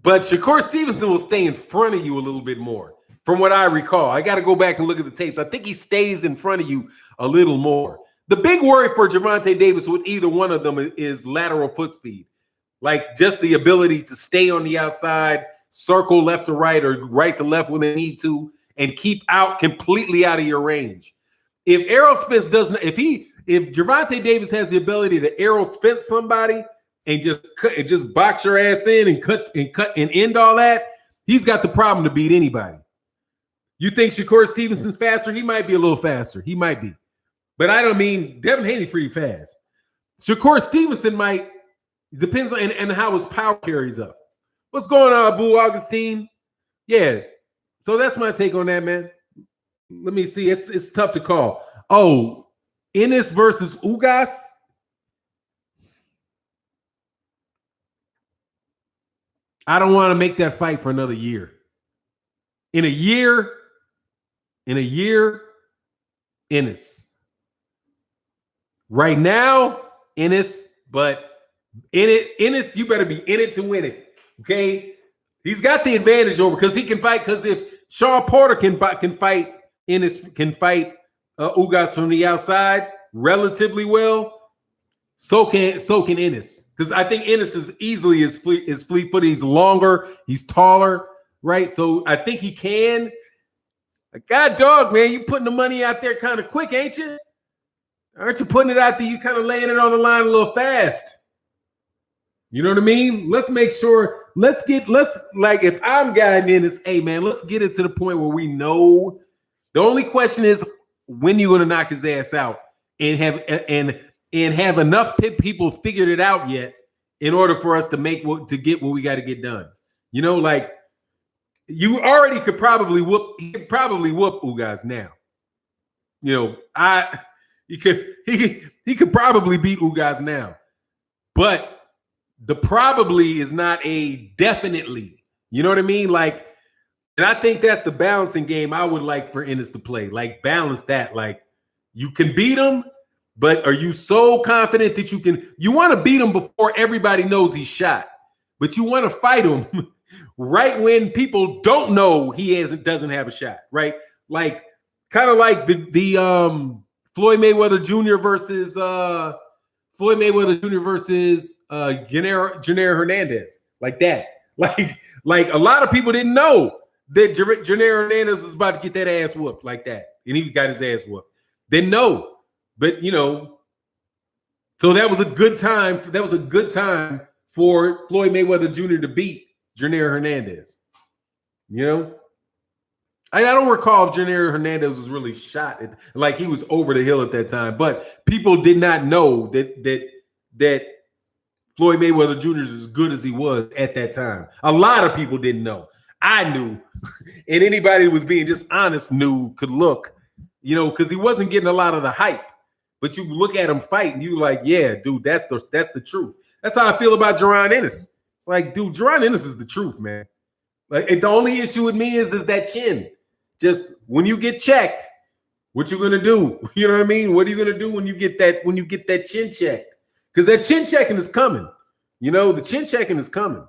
Shakur Stevenson will stay in front of you a little bit more, from what I recall. I got to go back and look at the tapes. I think he stays in front of you a little more. The big worry for Gervonta Davis with either one of them is lateral foot speed. Like just the ability to stay on the outside, circle left to right or right to left when they need to, and keep completely out of your range. If Gervonta Davis has the ability to arrow spin somebody and just box your ass in and cut and end all that, he's got the problem to beat anybody. You think Shakur Stevenson's faster? He might be a little faster. He might be. But I don't mean Devin Haney pretty fast. Shakur Stevenson might. Depends on and how his power carries up. What's going on, Boo Augustine? Yeah. So that's my take on that, man. Let me see. It's tough to call. Oh, Ennis versus Ugas. I don't want to make that fight for another year. In a year, Ennis. Right now, Ennis, but Ennis, you better be in it to win it. Okay, he's got the advantage over because he can fight. Because if Sean Porter can fight Ennis, can fight Ugas from the outside relatively well, so can Ennis. Because I think Ennis is easily as fleet-footed. He's longer, he's taller, right? So I think he can. God dog, man, you putting the money out there kind of quick, ain't you? Aren't you putting it out there? You kind of laying it on the line a little fast. You know what I mean? Let's make sure. If I'm guiding in this, hey man, let's get it to the point where we know. The only question is when you're going to knock his ass out and have enough people figured it out yet in order for us to get what we got to get done. You know, like you already could probably whoop Ugas now. You know, he could probably beat Ugas now, but the probably is not a definitely. You know what I mean? Like, and I think that's the balancing game I would like for Ennis to play. Like, balance that. Like, you can beat him, but are you so confident that you can? You want to beat him before everybody knows he's shot, but you want to fight him right when people don't know he doesn't have a shot, right? Like, kind of like the Floyd Mayweather Jr. versus Janelle Hernandez, like that. Like a lot of people didn't know that Janelle Hernandez was about to get that ass whooped like that, and he got his ass whooped. Didn't know, but you know, so that was a good time. That was a good time for Floyd Mayweather Jr. to beat Janelle Hernandez. You know, I don't recall if Janelle Hernandez was really shot like he was over the hill at that time, but people did not know that Floyd Mayweather Jr. is as good as he was at that time. A lot of people didn't know. I knew, and anybody who was being just honest could look, you know, because he wasn't getting a lot of the hype. But you look at him fight, and you like, yeah, dude, that's the truth. That's how I feel about Jaron Ennis. It's like, dude, Jaron Ennis is the truth, man. Like, the only issue with me is that chin. Just when you get checked, what you gonna do? You know what I mean? What are you gonna do when you get that chin checked? Because that chin checking is coming. You know, the chin checking is coming.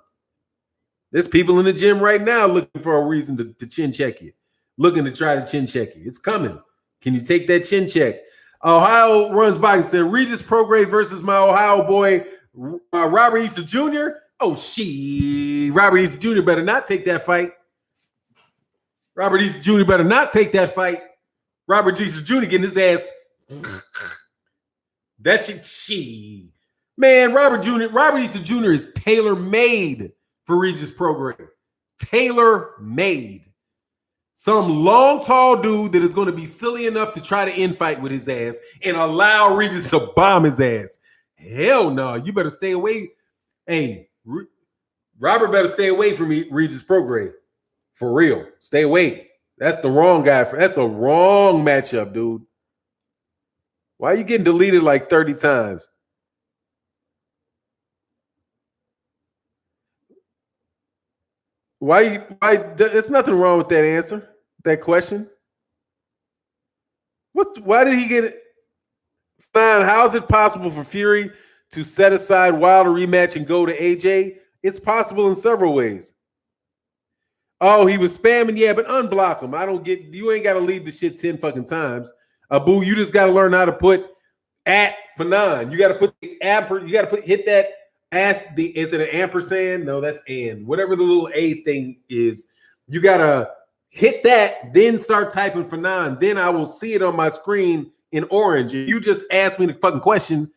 There's people in the gym right now looking for a reason to chin check you, looking to try to chin check you. It's coming. Can you take that chin check? Ohio runs by and said Regis Prograis versus my Ohio boy Robert Easter Jr. Oh, Robert Easter Jr. better not take that fight. Robert Easter Jr. better not take that fight. Robert Easter Jr. getting his ass. That shit, man. Robert Easter Jr. is tailor-made for Regis Prograis. Tailor-made. Some long, tall dude that is going to be silly enough to try to infight with his ass and allow Regis to bomb his ass. Hell no. You better stay away. Hey, Robert better stay away from Regis Prograis. For real. Stay away. That's the wrong guy. That's a wrong matchup, dude. Why are you getting deleted like 30 times? Why? There's nothing wrong with that answer, that question. Why did he get it? Fine. How is it possible for Fury to set aside Wilder rematch and go to AJ? It's possible in several ways. Oh, he was spamming, yeah, but unblock him. I don't get. You ain't got to leave the shit 10 fucking times. Boo, you just got to learn how to put at Fannon. You got to put the you got to hit that. Is it an ampersand? No, that's and. Whatever the little A thing is, you gotta hit that, then start typing Fannon. Then I will see it on my screen in orange. If you just ask me the fucking question,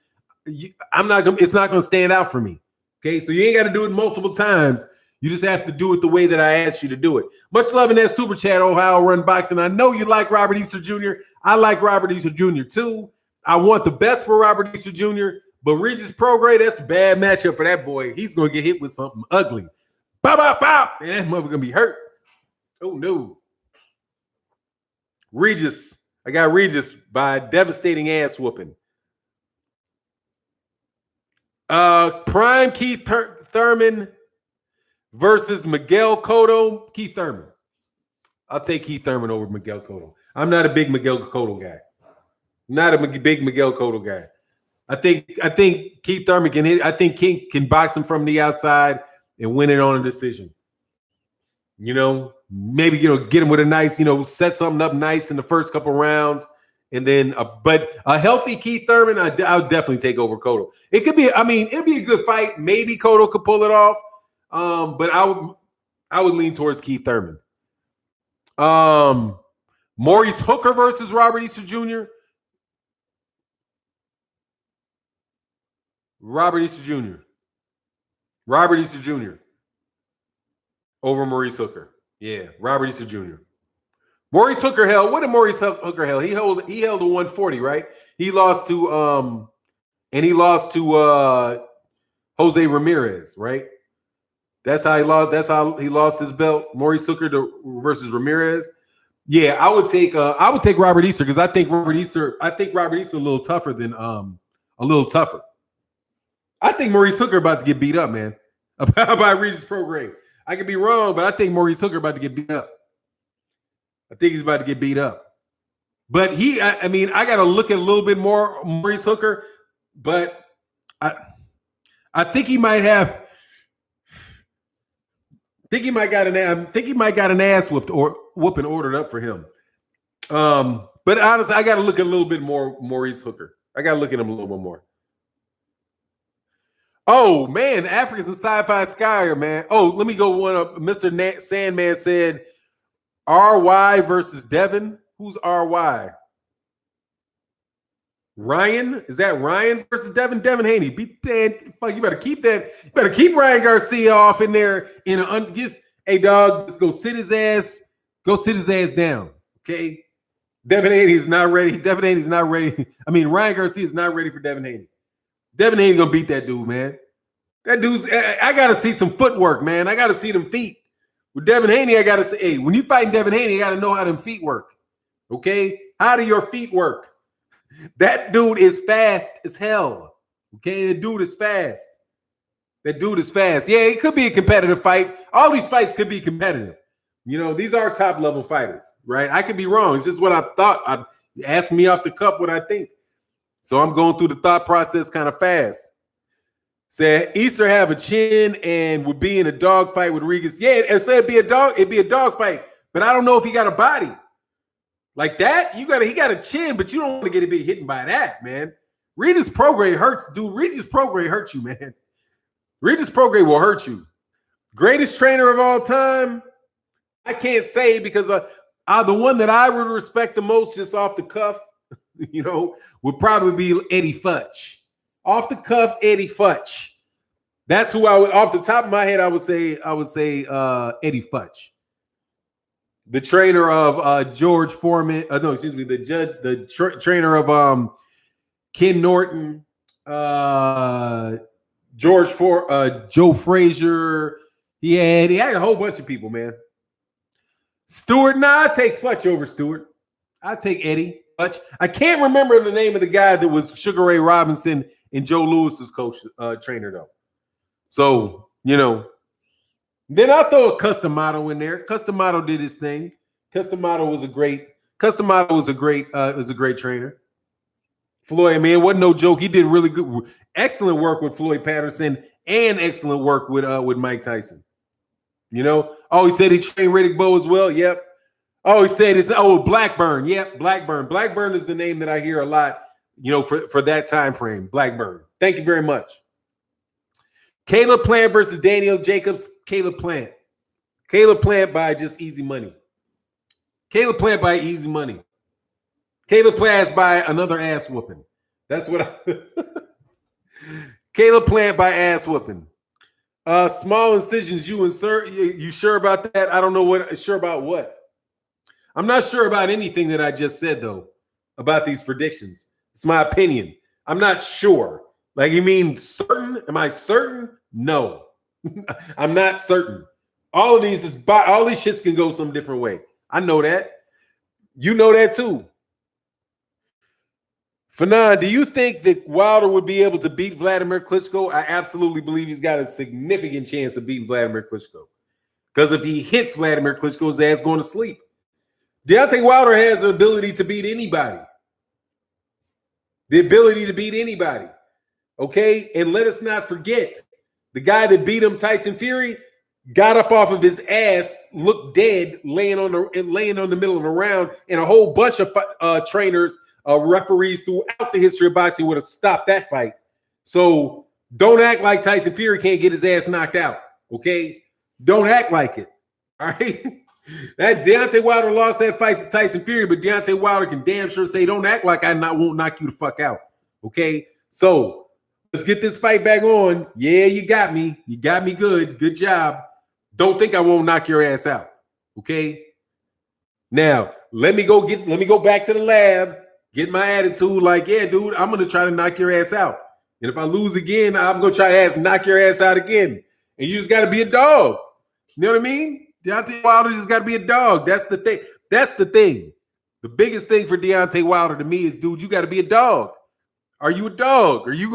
it's not gonna stand out for me. Okay, so you ain't got to do it multiple times. You just have to do it the way that I asked you to do it. Much love in that super chat, Ohio Run Boxing. I know you like Robert Easter Jr. I like Robert Easter Jr. too. I want the best for Robert Easter Jr., but Regis Prograis, that's a bad matchup for that boy. He's going to get hit with something ugly. Bop, bop, bop. And that mother going to be hurt. Oh, no. Regis. I got Regis by devastating ass whooping. Prime Keith Thurman versus Miguel Cotto. Keith Thurman. I'll take Keith Thurman over Miguel Cotto. I'm not a big Miguel Cotto guy. Not a big Miguel Cotto guy. I think Keith Thurman can hit. I think King can box him from the outside and win it on a decision. You know, maybe get him with a nice, set something up nice in the first couple rounds, and then but a healthy Keith Thurman, I would definitely take over Cotto. It could be. I mean, it'd be a good fight. Maybe Cotto could pull it off. But I would lean towards Keith Thurman. Maurice Hooker versus Robert Easter Jr. Robert Easter Jr. Over Maurice Hooker. Yeah, Robert Easter Jr. Maurice Hooker held. What did Maurice Hooker held? He held a 140, right? He lost to Jose Ramirez, right? That's how he lost. That's how he lost his belt. Maurice Hooker versus Ramirez. Yeah, I would take Robert Easter because I think Robert Easter a little tougher than a little tougher. I think Maurice Hooker about to get beat up, man. By Regis Prograis. I could be wrong, but I think Maurice Hooker about to get beat up. I think he's about to get beat up. But I mean, I got to look at a little bit more Maurice Hooker, but I think he might have. I think he might got an ass whooping ordered up for him. But honestly, I got to look at a little bit more Maurice Hooker. I got to look at him a little bit more. Oh man, the Africans and Sci-Fi Skyer, man. Oh, let me go one up. Mr. Sandman said RY versus Devin. Who's RY? Ryan? Is that Ryan versus Devin? Devin Haney. Beat that. Fuck, you better keep that. You better keep Ryan Garcia off in there. Hey dog, just go sit his ass. Go sit his ass down. Okay. Devin Haney is not ready. Devin Haney's not ready. I mean, Ryan Garcia is not ready for Devin Haney. Devin Haney gonna beat that dude, man. That dude's. I gotta see some footwork, man. I gotta see them feet. With Devin Haney, I gotta say, hey, when you fighting Devin Haney, you gotta know how them feet work. Okay, how do your feet work? That dude is fast as hell. Okay, the dude is fast. That dude is fast. Yeah, it could be a competitive fight. All these fights could be competitive. You know, these are top level fighters, right? I could be wrong. It's just what I thought. Ask me off the cuff what I think. So I'm going through the thought process kind of fast. Said Easter have a chin and would be in a dog fight with Regis. Yeah, and say it'd be a dog fight, but I don't know if he got a body. Like that, he got a chin, but you don't want to get hit by that, man. Regis Prograis hurts, dude. Regis Prograis hurts you, man. Regis Prograis will hurt you. Greatest trainer of all time? I can't say because the one that I would respect the most just off the cuff, you know, would probably be Eddie Futch. Off the cuff, Eddie Futch. That's who I would, off the top of my head, I would say Eddie Futch. The trainer of George Foreman. The trainer of Ken Norton, Joe Frazier. He had a whole bunch of people, man. Stewart, I take Futch over Stewart. I take Eddie Futch. I can't remember the name of the guy that was Sugar Ray Robinson and Joe Lewis's coach, trainer, though. So, you know, then I'll throw a Customato in there. Customato did his thing. Customato was a great trainer. Floyd, man, wasn't no joke. He did really good, excellent work with Floyd Patterson and excellent work with Mike Tyson. You know, he said he trained Riddick Bowe as well. Yep. He said Blackburn. Yep, Blackburn. Blackburn is the name that I hear a lot, you know, for that time frame. Blackburn. Thank you very much. Caleb Plant versus Daniel Jacobs. Caleb Plant. Caleb Plant by just easy money. Caleb Plant by easy money. Caleb Plant by another ass whooping. That's what Caleb Plant by ass whooping. Small incisions you insert. You sure about that? I don't know what. Sure about what? I'm not sure about anything that I just said, though, about these predictions. It's my opinion. I'm not sure. Like, you mean certain? Am I certain? No. I'm not certain. All these shits can go some different way. I know that. You know that too. Fannon, do you think that Wilder would be able to beat Vladimir Klitschko? I absolutely believe he's got a significant chance of beating Vladimir Klitschko. Because if he hits Vladimir Klitschko, his ass going to sleep. Deontay Wilder has the ability to beat anybody. The ability to beat anybody. Okay? And let us not forget, the guy that beat him, Tyson Fury, got up off of his ass, looked dead, laying on the middle of a round, and a whole bunch of trainers, referees throughout the history of boxing would have stopped that fight. So don't act like Tyson Fury can't get his ass knocked out. Okay? Don't act like it. All right? That Deontay Wilder lost that fight to Tyson Fury, but Deontay Wilder can damn sure say, don't act like I won't knock you the fuck out. Okay? So let's get this fight back on. Yeah, you got me. You got me good. Good job. Don't think I won't knock your ass out. Okay? Now, let me go back to the lab, get my attitude like, yeah, dude, I'm gonna try to knock your ass out. And if I lose again, I'm gonna try to knock your ass out again. And you just gotta be a dog. You know what I mean? Deontay Wilder just gotta be a dog. That's the thing. That's the thing. The biggest thing for Deontay Wilder to me is, dude, you got to be a dog. Are you a dog? Are you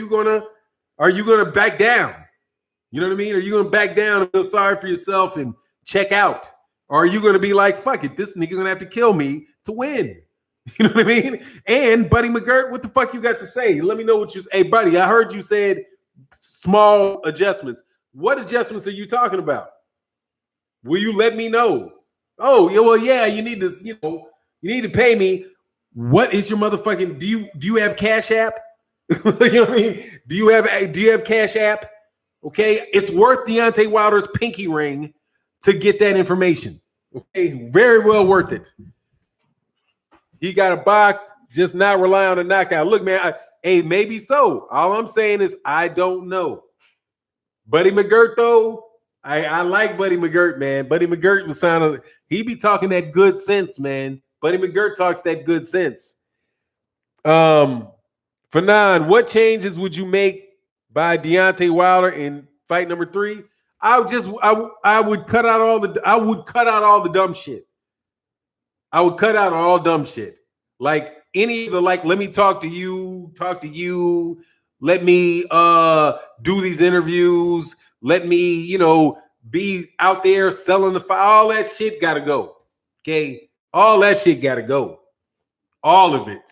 gonna back down? You know what I mean? Are you gonna back down and feel sorry for yourself and check out? Or are you gonna be like, fuck it, this nigga gonna have to kill me to win? You know what I mean? And Buddy McGirt, what the fuck you got to say? Let me know what you say. Hey, buddy, I heard you said small adjustments. What adjustments are you talking about? Will you let me know? Oh, yeah, well, yeah, you need to, you need to pay me. What is your motherfucking, do you have Cash App? You know what I mean? Do you have Cash App? Okay, it's worth Deontay Wilder's pinky ring to get that information. Okay, very well worth it. He got a box, just not rely on a knockout. Look, man, maybe so. All I'm saying is I don't know. Buddy McGirt, though, I like Buddy McGirt, man. Buddy McGirt was sounding, he be talking that good sense, man. Buddy McGirt talks that good sense. Fannon, what changes would you make by Deontay Wilder in fight number 3? I would cut out all the dumb shit. I would cut out all dumb shit. Like any of the let me talk to you. Let me do these interviews. Let me, be out there selling the fight. All that shit gotta go. Okay. All that shit gotta go. All of it.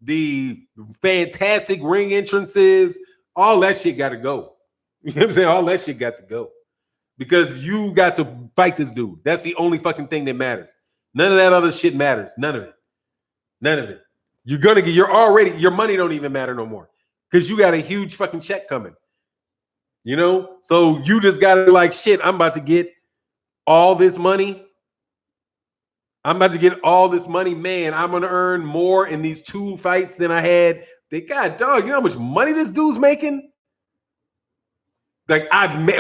The fantastic ring entrances, all that shit gotta go. You know what I'm saying? All that shit got to go. Because you got to fight this dude. That's the only fucking thing that matters. None of that other shit matters. None of it. None of it. Your money don't even matter no more. Because you got a huge fucking check coming. So you just got to be like, shit, I'm about to get all this money. Man. I'm going to earn more in these 2 fights than I had. God, dog, you know how much money this dude's making?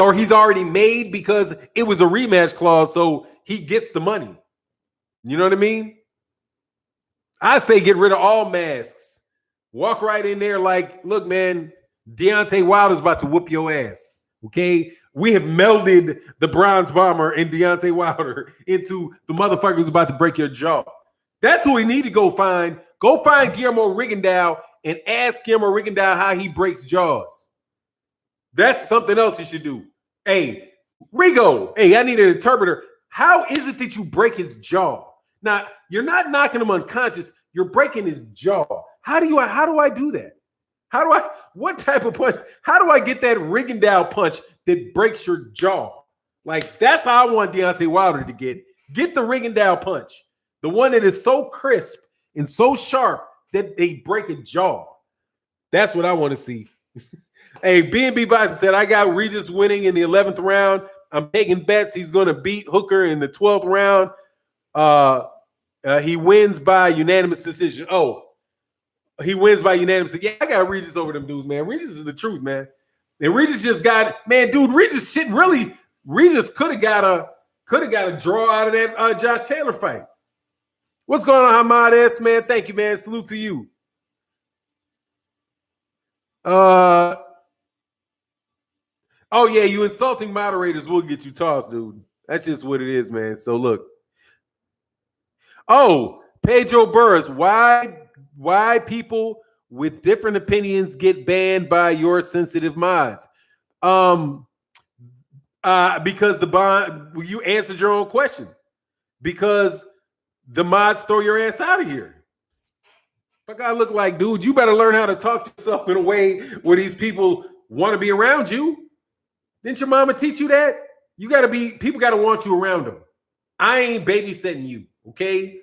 Or he's already made because it was a rematch clause, so he gets the money. You know what I mean? I say get rid of all masks. Walk right in there like, look, man, Deontay Wilder's about to whoop your ass. Okay? We have melded the Bronze Bomber and Deontay Wilder into the motherfucker who's about to break your jaw. That's who we need to go find. Go find Guillermo Rigondeaux and ask Guillermo Rigondeaux how he breaks jaws. That's something else you should do. Hey, Rigo, I need an interpreter. How is it that you break his jaw? Now, you're not knocking him unconscious. You're breaking his jaw. How do I do that? What type of punch? How do I get that Rigondeaux punch that breaks your jaw? That's how I want Deontay Wilder to get. Get the Rigondeaux punch. The one that is so crisp and so sharp that they break a jaw. That's what I want to see. Hey, B&B Bison said, I got Regis winning in the 11th round. I'm taking bets he's going to beat Hooker in the 12th round. He wins by unanimous decision. Oh, he wins by unanimous. Yeah, I got Regis over them dudes, man. Regis is the truth, man. And Regis just got, man, dude, Regis could have got a draw out of that Josh Taylor fight. What's going on, Hamad S, man? Thank you, man. Salute to you. Oh, yeah, you insulting moderators will get you tossed, dude. That's just what it is, man. So, look. Oh, Pedro Burris, why people with different opinions get banned by your sensitive mods? Because you answered your own question. Because the mods throw your ass out of here. Fuck, I look like, dude, you better learn how to talk to yourself in a way where these people want to be around you. Didn't your mama teach you that? People got to want you around them. I ain't babysitting you, okay?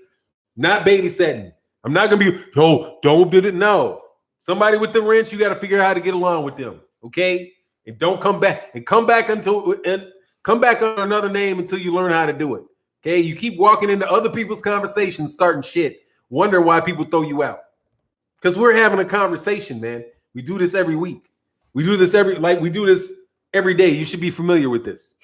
Not babysitting. I'm not going to be, don't do it. No. Somebody with the wrench, you got to figure out how to get along with them, okay? And don't come back. And come back on another name until you learn how to do it, okay? You keep walking into other people's conversations, starting shit, wondering why people throw you out. Because we're having a conversation, man. We do this every week. We do this every day. You should be familiar with this.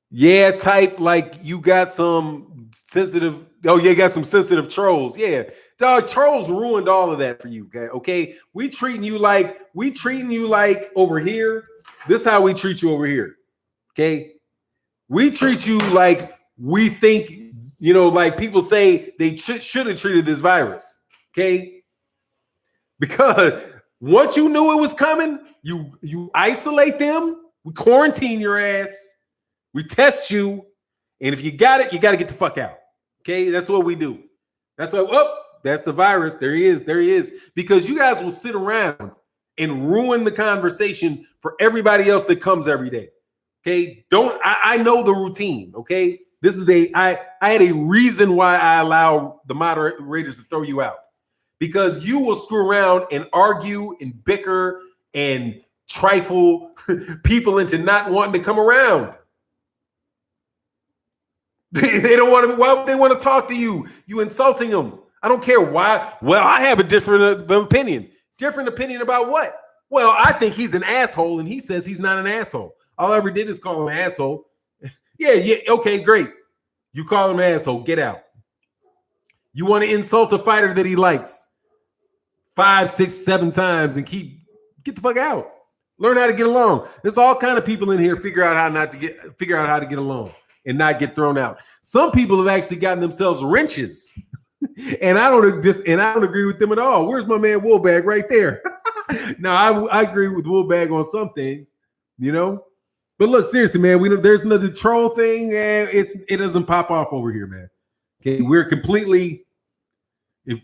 Yeah, type like you got some sensitive. Oh, yeah, you got some sensitive trolls. Yeah, dog, trolls ruined all of that for you. Okay, we treating you like over here. This is how we treat you over here. Okay, We treat you like we think, you know, like people say they should have treated this virus. Okay. Because once you knew it was coming, you isolate them, we quarantine your ass, we test you, and if you got it, you got to get the fuck out. Okay, that's what we do. That's like, oh, that's the virus. There he is. Because you guys will sit around and ruin the conversation for everybody else that comes every day. Okay, I know the routine. Okay, this is I had a reason why I allow the moderators to throw you out. Because you will screw around and argue and bicker and trifle people into not wanting to come around. They don't want to. Why would they want to talk to you? You insulting them. I don't care why. Well, I have a different opinion. Different opinion about what? Well, I think he's an asshole, and he says he's not an asshole. All I ever did is call him an asshole. Yeah, okay, great. You call him an asshole. Get out. You want to insult a fighter that he likes 5, 6, 7 times and get the fuck out. Learn how to get along. There's all kind of people in here figure out how to get along and not get thrown out. Some people have actually gotten themselves wrenches, and I don't agree with them at all. Where's my man Woolbag right there? Now I agree with Woolbag on some things, you know. But look, seriously, man, there's another troll thing, and it doesn't pop off over here, man. Okay, we're completely. If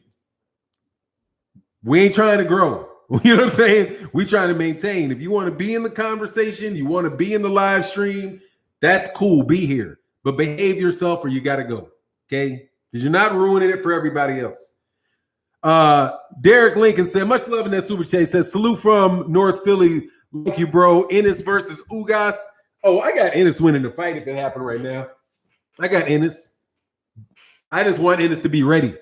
we ain't trying to grow. You know what I'm saying? We trying to maintain. If you want to be in the conversation, you want to be in the live stream, that's cool. Be here. But behave yourself or you got to go. Okay? Because you're not ruining it for everybody else. Derek Lincoln said, much love in that super chat. He says, salute from North Philly. Thank you, bro. Ennis versus Ugas. Oh, I got Ennis winning the fight if it happened right now. I got Ennis. I just want Ennis to be ready.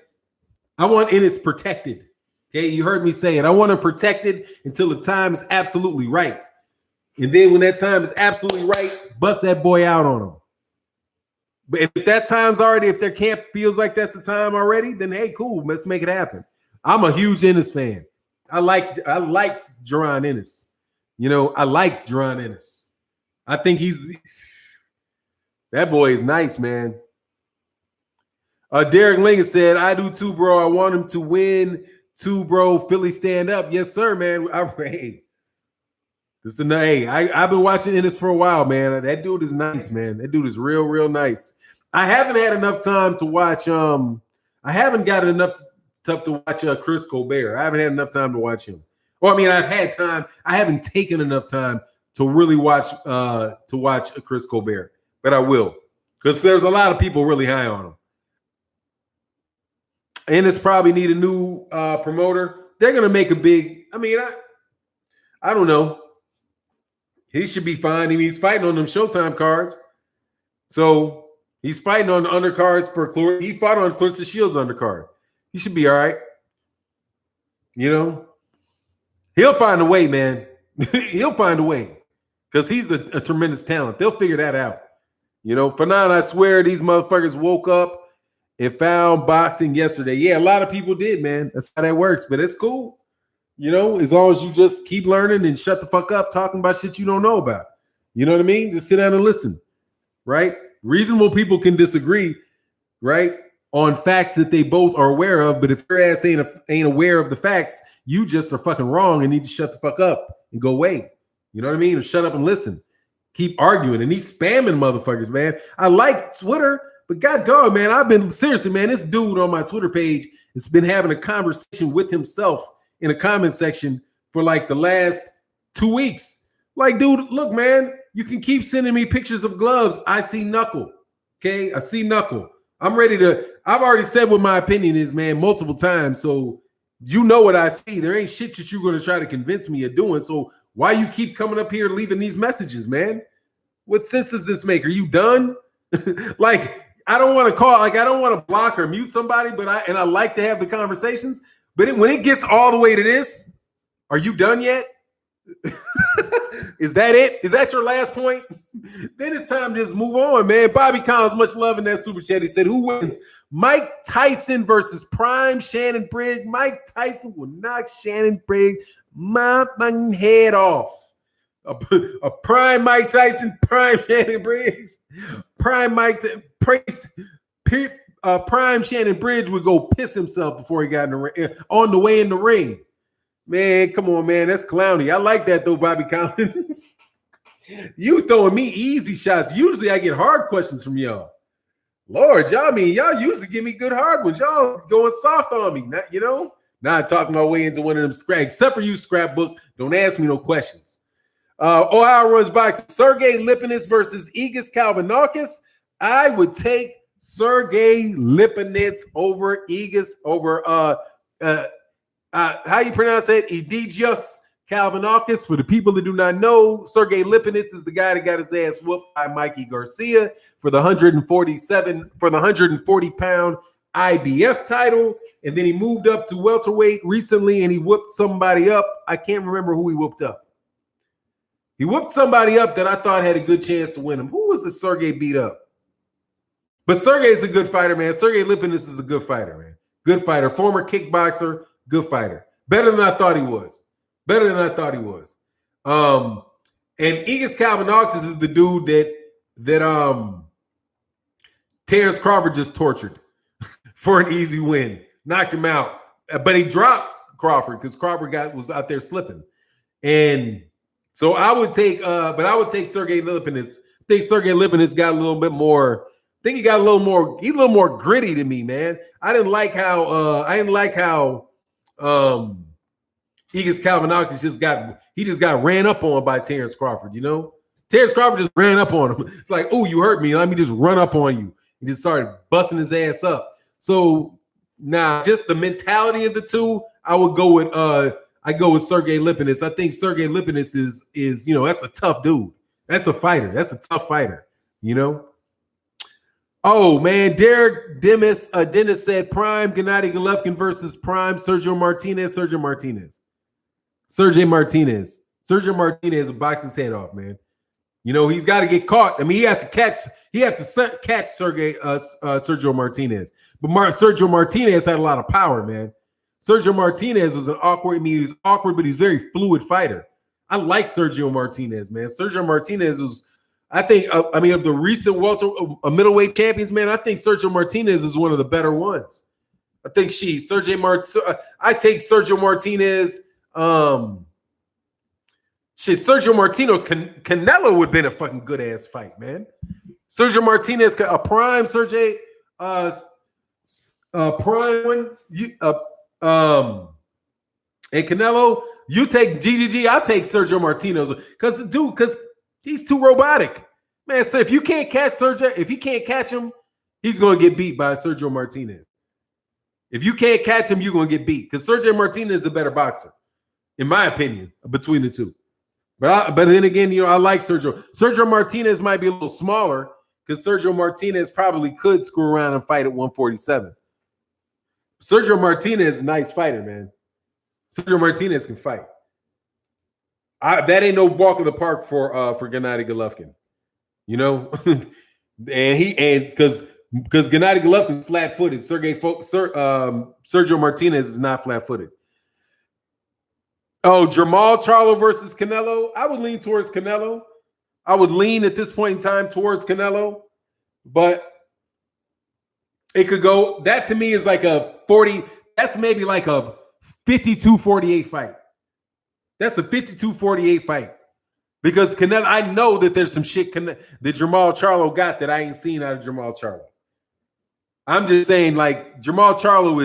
I want Ennis protected. Okay, you heard me say it. I want him protected until the time is absolutely right. And then when that time is absolutely right, bust that boy out on him. But if that time's already, if their camp feels like that's the time already, then hey, cool, let's make it happen. I'm a huge Ennis fan. I liked Jaron Ennis. You know, I liked Jaron Ennis. I think that boy is nice, man. Derek Lincoln said, I do too, bro. I want him to win too, bro. Philly stand up. Yes, sir, man. Hey, I've been watching Ennis for a while, man. That dude is nice, man. That dude is real, real nice. I haven't had enough time to watch. I haven't gotten enough stuff to watch Chris Colbert. I haven't had enough time to watch him. Well, I mean, I've had time. I haven't taken enough time to really watch Chris Colbert, but I will, because there's a lot of people really high on him. Ennis probably need a new promoter. They're gonna make a big. I mean, I don't know. He should be fine. I mean, he's fighting on them Showtime cards, so he's fighting on the undercards for Clarissa. He fought on Clarissa Shields' undercard. He should be all right. You know, he'll find a way, man. He'll find a way because he's a tremendous talent. They'll figure that out. You know, Fannon, I swear these motherfuckers woke up and found boxing yesterday. Yeah, a lot of people did, man. That's how that works, but it's cool. You know, as long as you just keep learning and shut the fuck up talking about shit you don't know about. You know what I mean? Just sit down and listen, right? Reasonable people can disagree, right, on facts that they both are aware of, but if your ass ain't aware of the facts, you just are fucking wrong and need to shut the fuck up and go away. You know what I mean? Or shut up and listen. Keep arguing. And he's spamming motherfuckers, man. I like Twitter, but god dog, man, I've been seriously, man, this dude on my Twitter page has been having a conversation with himself in a comment section for like the last 2 weeks. Like, dude, look, man, you can keep sending me pictures of gloves. I see knuckle. Okay, I see knuckle. I've already said what my opinion is, man, multiple times. So you know what I see. There ain't shit that you're going to try to convince me of doing. So why you keep coming up here leaving these messages, man? What sense does this make? Are you done? Like, I don't want to block or mute somebody, but I like to have the conversations. But when it gets all the way to this, are you done yet? Is that it? Is that your last point? Then it's time to just move on, man. Bobby Collins, much love in that super chat. He said, who wins? Mike Tyson versus Prime Shannon Briggs. Mike Tyson will knock Shannon Briggs my head off. A prime Mike Tyson, prime Shannon Briggs, prime Mike prime Shannon Bridge would go piss himself before he got in the ring, on the way in the ring. Man, come on, man. That's clowny. I like that, though, Bobby Collins. You throwing me easy shots. Usually I get hard questions from y'all. Lord, y'all usually give me good hard ones. Y'all going soft on me. Not talking my way into one of them scrap. Except for you, Scrapbook. Don't ask me no questions. Ohio runs boxing. Sergey Lipinets versus Egis Kalvanakis. I would take Sergey Lipinets over Egis over how you pronounce that? Egis Kalvanakis. For the people that do not know, Sergey Lipinets is the guy that got his ass whooped by Mikey Garcia for the 140 pound IBF title, and then he moved up to welterweight recently and he whooped somebody up. I can't remember who he whooped up. He whooped somebody up that I thought had a good chance to win him. Who was the Sergey beat up? But Sergey's a good fighter, man. Sergey Lipinets is a good fighter, man. Good fighter, former kickboxer, good fighter. Better than I thought he was. And Egis Kalvanakis is the dude that Terrence Crawford just tortured for an easy win. Knocked him out. But he dropped Crawford because Crawford was out there slipping. And so I would take Sergey Lipinets. I think Sergey Lipinets got a little bit more. I think he's a little more gritty to me, man. I didn't like how Egis Kalvanakis just got ran up on by Terrence Crawford, Terrence Crawford just ran up on him. It's like, oh, you hurt me. Let me just run up on you. He just started busting his ass up. So just the mentality of the two, I would go with Sergey Lipinets. I think Sergey Lipinets is that's a tough dude. That's a fighter. That's a tough fighter, Oh man, Derek Dennis said prime Gennady Golovkin versus prime Sergio Martinez. Sergio Martinez will box his head off, man. He's got to get caught. I mean, he has to catch Sergio Martinez. But Sergio Martinez had a lot of power, man. Sergio Martinez was he's awkward, but he's a very fluid fighter. I like Sergio Martinez, man. Sergio Martinez was, I think, of the recent middleweight champions, man, I think Sergio Martinez is one of the better ones. I think I take Sergio Martinez. Sergio Martinez, Canelo would have been a fucking good ass fight, man. Sergio Martinez, a prime Sergey, prime one. And Canelo, you take GGG. I'll take Sergio Martinez because he's too robotic, man. So if you can't catch Sergio, if you can't catch him, he's gonna get beat by Sergio Martinez. If you can't catch him, you're gonna get beat because Sergio Martinez is a better boxer, in my opinion, between the two. But then again, I like Sergio. Sergio Martinez might be a little smaller because Sergio Martinez probably could screw around and fight at 147. Sergio Martinez is a nice fighter, man. Sergio Martinez can fight. That ain't no walk in the park for Gennady Golovkin, and because Gennady Golovkin is flat-footed, Sergio Martinez is not flat-footed. Oh, Jermall Charlo versus Canelo. I would lean towards Canelo. I would lean at this point in time towards Canelo, but it could go. That to me is like a 40. That's maybe like a 52-48 fight. That's a 52-48 fight because Canelo. I know that there's some shit that Jermall Charlo got that I ain't seen out of Jermall Charlo. I'm just saying, like Jermall Charlo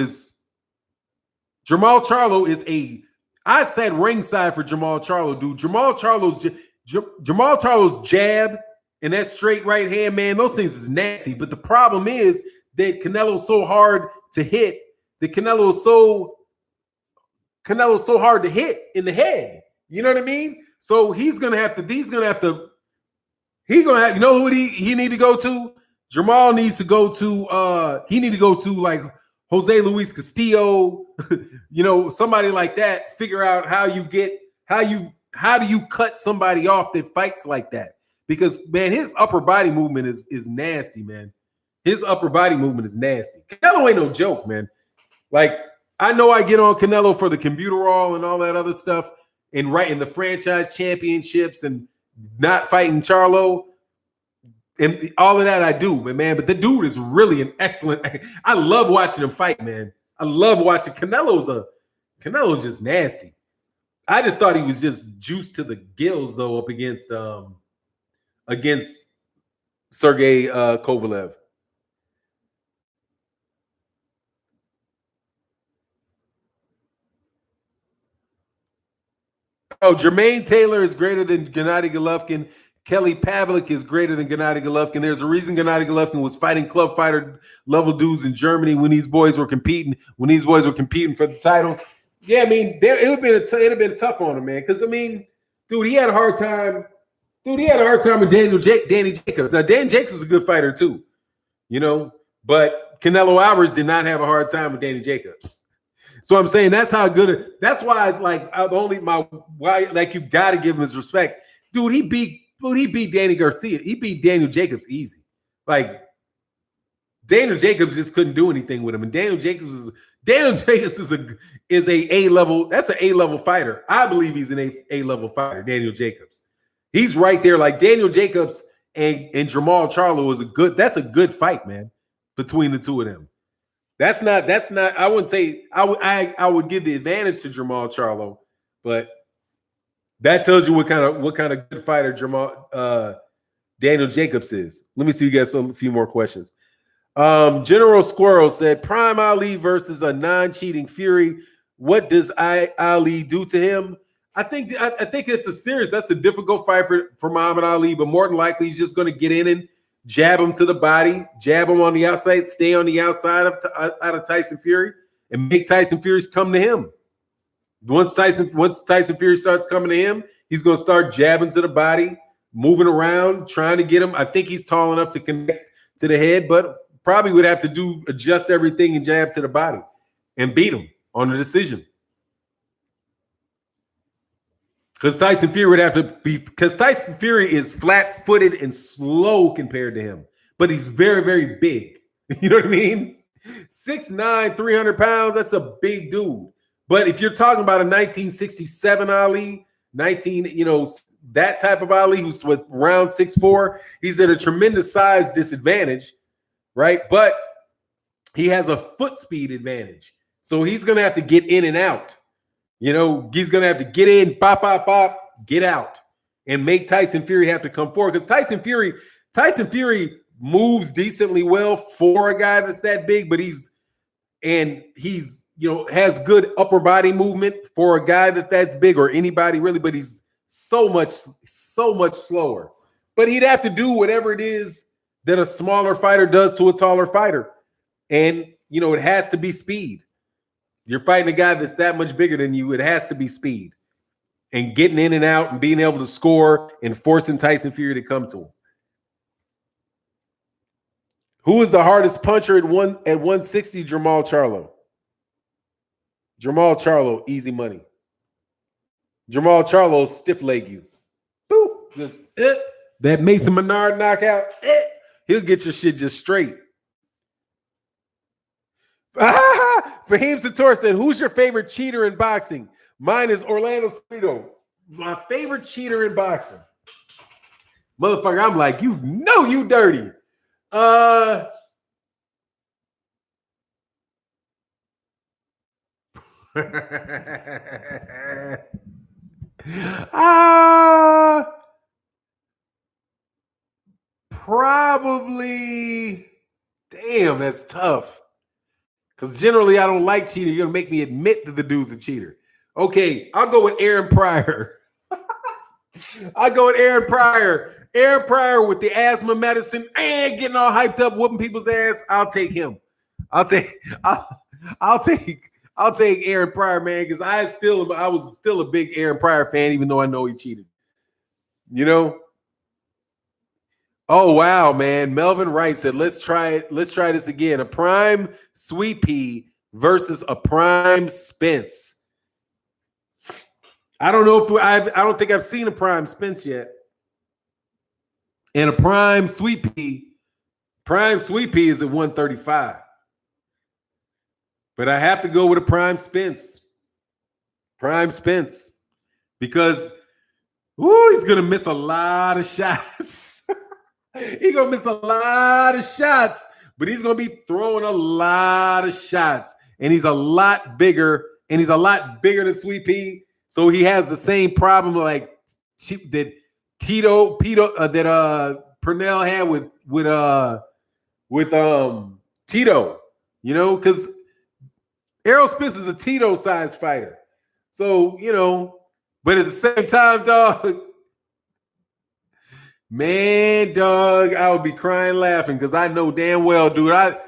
is a. I said ringside for Jermall Charlo, dude. Jermall Charlo's jab and that straight right hand, man, those things is nasty. But the problem is that Canelo's so hard to hit. That Canelo's so hard to hit in the head. You know what I mean? So he's gonna have to. You know who he need to go to? Jermall needs to go to. He need to go to like Jose Luis Castillo, somebody like that. Figure out how do you cut somebody off that fights like that? Because man, his upper body movement is nasty, man. His upper body movement is nasty. Canelo ain't no joke, man. Like I know I get on Canelo for the computer all and all that other stuff, and right in the franchise championships and not fighting Charlo and all of that I do, man. But the dude is really an excellent. I love watching him fight, man. I love watching Canelo's just nasty. I just thought he was just juiced to the gills though up against Sergey Kovalev. Oh, Jermaine Taylor is greater than Gennady Golovkin. Kelly Pavlik is greater than Gennady Golovkin. There's a reason Gennady Golovkin was fighting club fighter level dudes in Germany when these boys were competing. When these boys were competing for the titles. Yeah, I mean, it'd have been tough on him, man. Because I mean, dude, he had a hard time. Dude, he had a hard time with Danny Jacobs. Now, Danny Jacobs was a good fighter too, you know. But Canelo Alvarez did not have a hard time with Danny Jacobs. So I'm saying that's how good. That's why, like, you got to give him his respect, dude. He beat Danny Garcia. He beat Daniel Jacobs easy. Like, Daniel Jacobs just couldn't do anything with him, and Daniel Jacobs is a level. That's an A-level fighter. I believe he's an A-level fighter. Daniel Jacobs. He's right there. Like Daniel Jacobs and Jamal Charlo is that's a good fight, man, between the two of them. That's not. I wouldn't say I would give the advantage to Jamal Charlo, but that tells you what kind of good fighter Daniel Jacobs is. Let me see you guys a few more questions. General Squirrel said Prime Ali versus a non-cheating Fury. What does Ali do to him? I think that's a difficult fight for Muhammad Ali, but more than likely he's just going to get in and jab him to the body, jab him on the outside, stay on the outside out of Tyson Fury, and make Tyson Fury come to him. Once Tyson Fury starts coming to him, he's going to start jabbing to the body, moving around, trying to get him. I think he's tall enough to connect to the head, but probably would have to adjust everything and jab to the body and beat him on the decision. Because Tyson Fury is flat-footed and slow compared to him, but he's very, very big. You know what I mean? 6'9", 300 pounds, that's a big dude. But if you're talking about a 1967 Ali, that type of Ali who's with around 6'4", he's at a tremendous size disadvantage, right? But he has a foot speed advantage. So he's going to have to get in and out. He's going to have to get in, pop, pop, pop, get out, and make Tyson Fury have to come forward. Because Tyson Fury moves decently well for a guy that's that big, but he's has good upper body movement for a guy that's big, or anybody really, but he's so much slower. But he'd have to do whatever it is that a smaller fighter does to a taller fighter. And, it has to be speed. You're fighting a guy that's that much bigger than you. It has to be speed and getting in and out and being able to score and forcing Tyson Fury to come to him. Who is the hardest puncher at 160? Jamal Charlo. Jamal Charlo, easy money. Jamal Charlo, stiff leg you. Boop. Just that Mason Menard knockout. He'll get your shit just straight. Fahim Sator said, who's your favorite cheater in boxing? Mine is Orlando Cerrito. My favorite cheater in boxing. Motherfucker, I'm like, you dirty. Probably. Damn, that's tough. Because generally, I don't like cheating. You're going to make me admit that the dude's a cheater. Okay, I'll go with Aaron Pryor. I'll go with Aaron Pryor. Aaron Pryor with the asthma medicine and getting all hyped up, whooping people's ass. I'll take him. I'll take Aaron Pryor, man, because I was still a big Aaron Pryor fan, even though I know he cheated. Oh, wow, man. Melvin Wright said, let's try this again. A prime Sweet Pea versus a prime Spence. I don't know I don't think I've seen a prime Spence yet. And a prime Sweet Pea is at 135. But I have to go with a prime Spence. Prime Spence. because he's gonna miss a lot of shots. He's gonna miss a lot of shots, but he's gonna be throwing a lot of shots, and he's a lot bigger, than Sweet Pea. So he has the same problem like that Purnell had with Tito, you know, because Errol Spence is a Tito size fighter. So, you know, but at the same time, dog, man, dog, I would be crying laughing because I know damn well, dude, that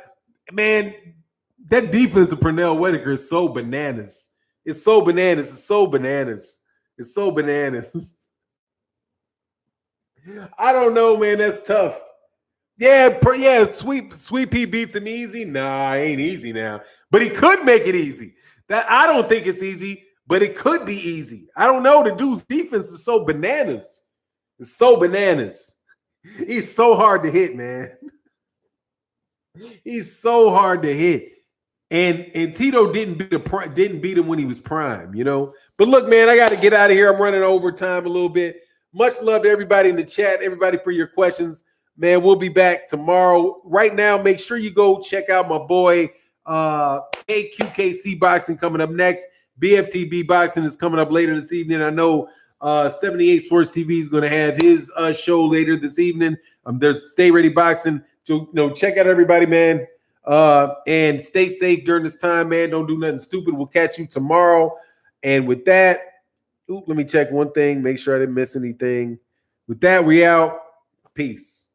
defense of Pernell Whitaker is so bananas. It's so bananas. It's so bananas. It's so bananas. I don't know, man. That's tough. Yeah, Sweet Pea beats him easy. Nah, it ain't easy now. But he could make it easy. That I don't think it's easy, but it could be easy. I don't know. The dude's defense is so bananas. It's so bananas. He's so hard to hit, man. He's so hard to hit. And Tito didn't beat him when he was prime, you know. But look, man, I got to get out of here. I'm running over time a little bit. Much love to everybody in the chat, everybody for your questions. Man, we'll be back tomorrow. Right now, make sure you go check out my boy AQKC Boxing coming up next. BFTB Boxing is coming up later this evening. I know 78 Sports TV is going to have his show later this evening. There's Stay Ready Boxing. So, check out everybody, man. And stay safe during this time, man. Don't do nothing stupid. We'll catch you tomorrow. And with that, let me check one thing. Make sure I didn't miss anything. With that, we out. Peace.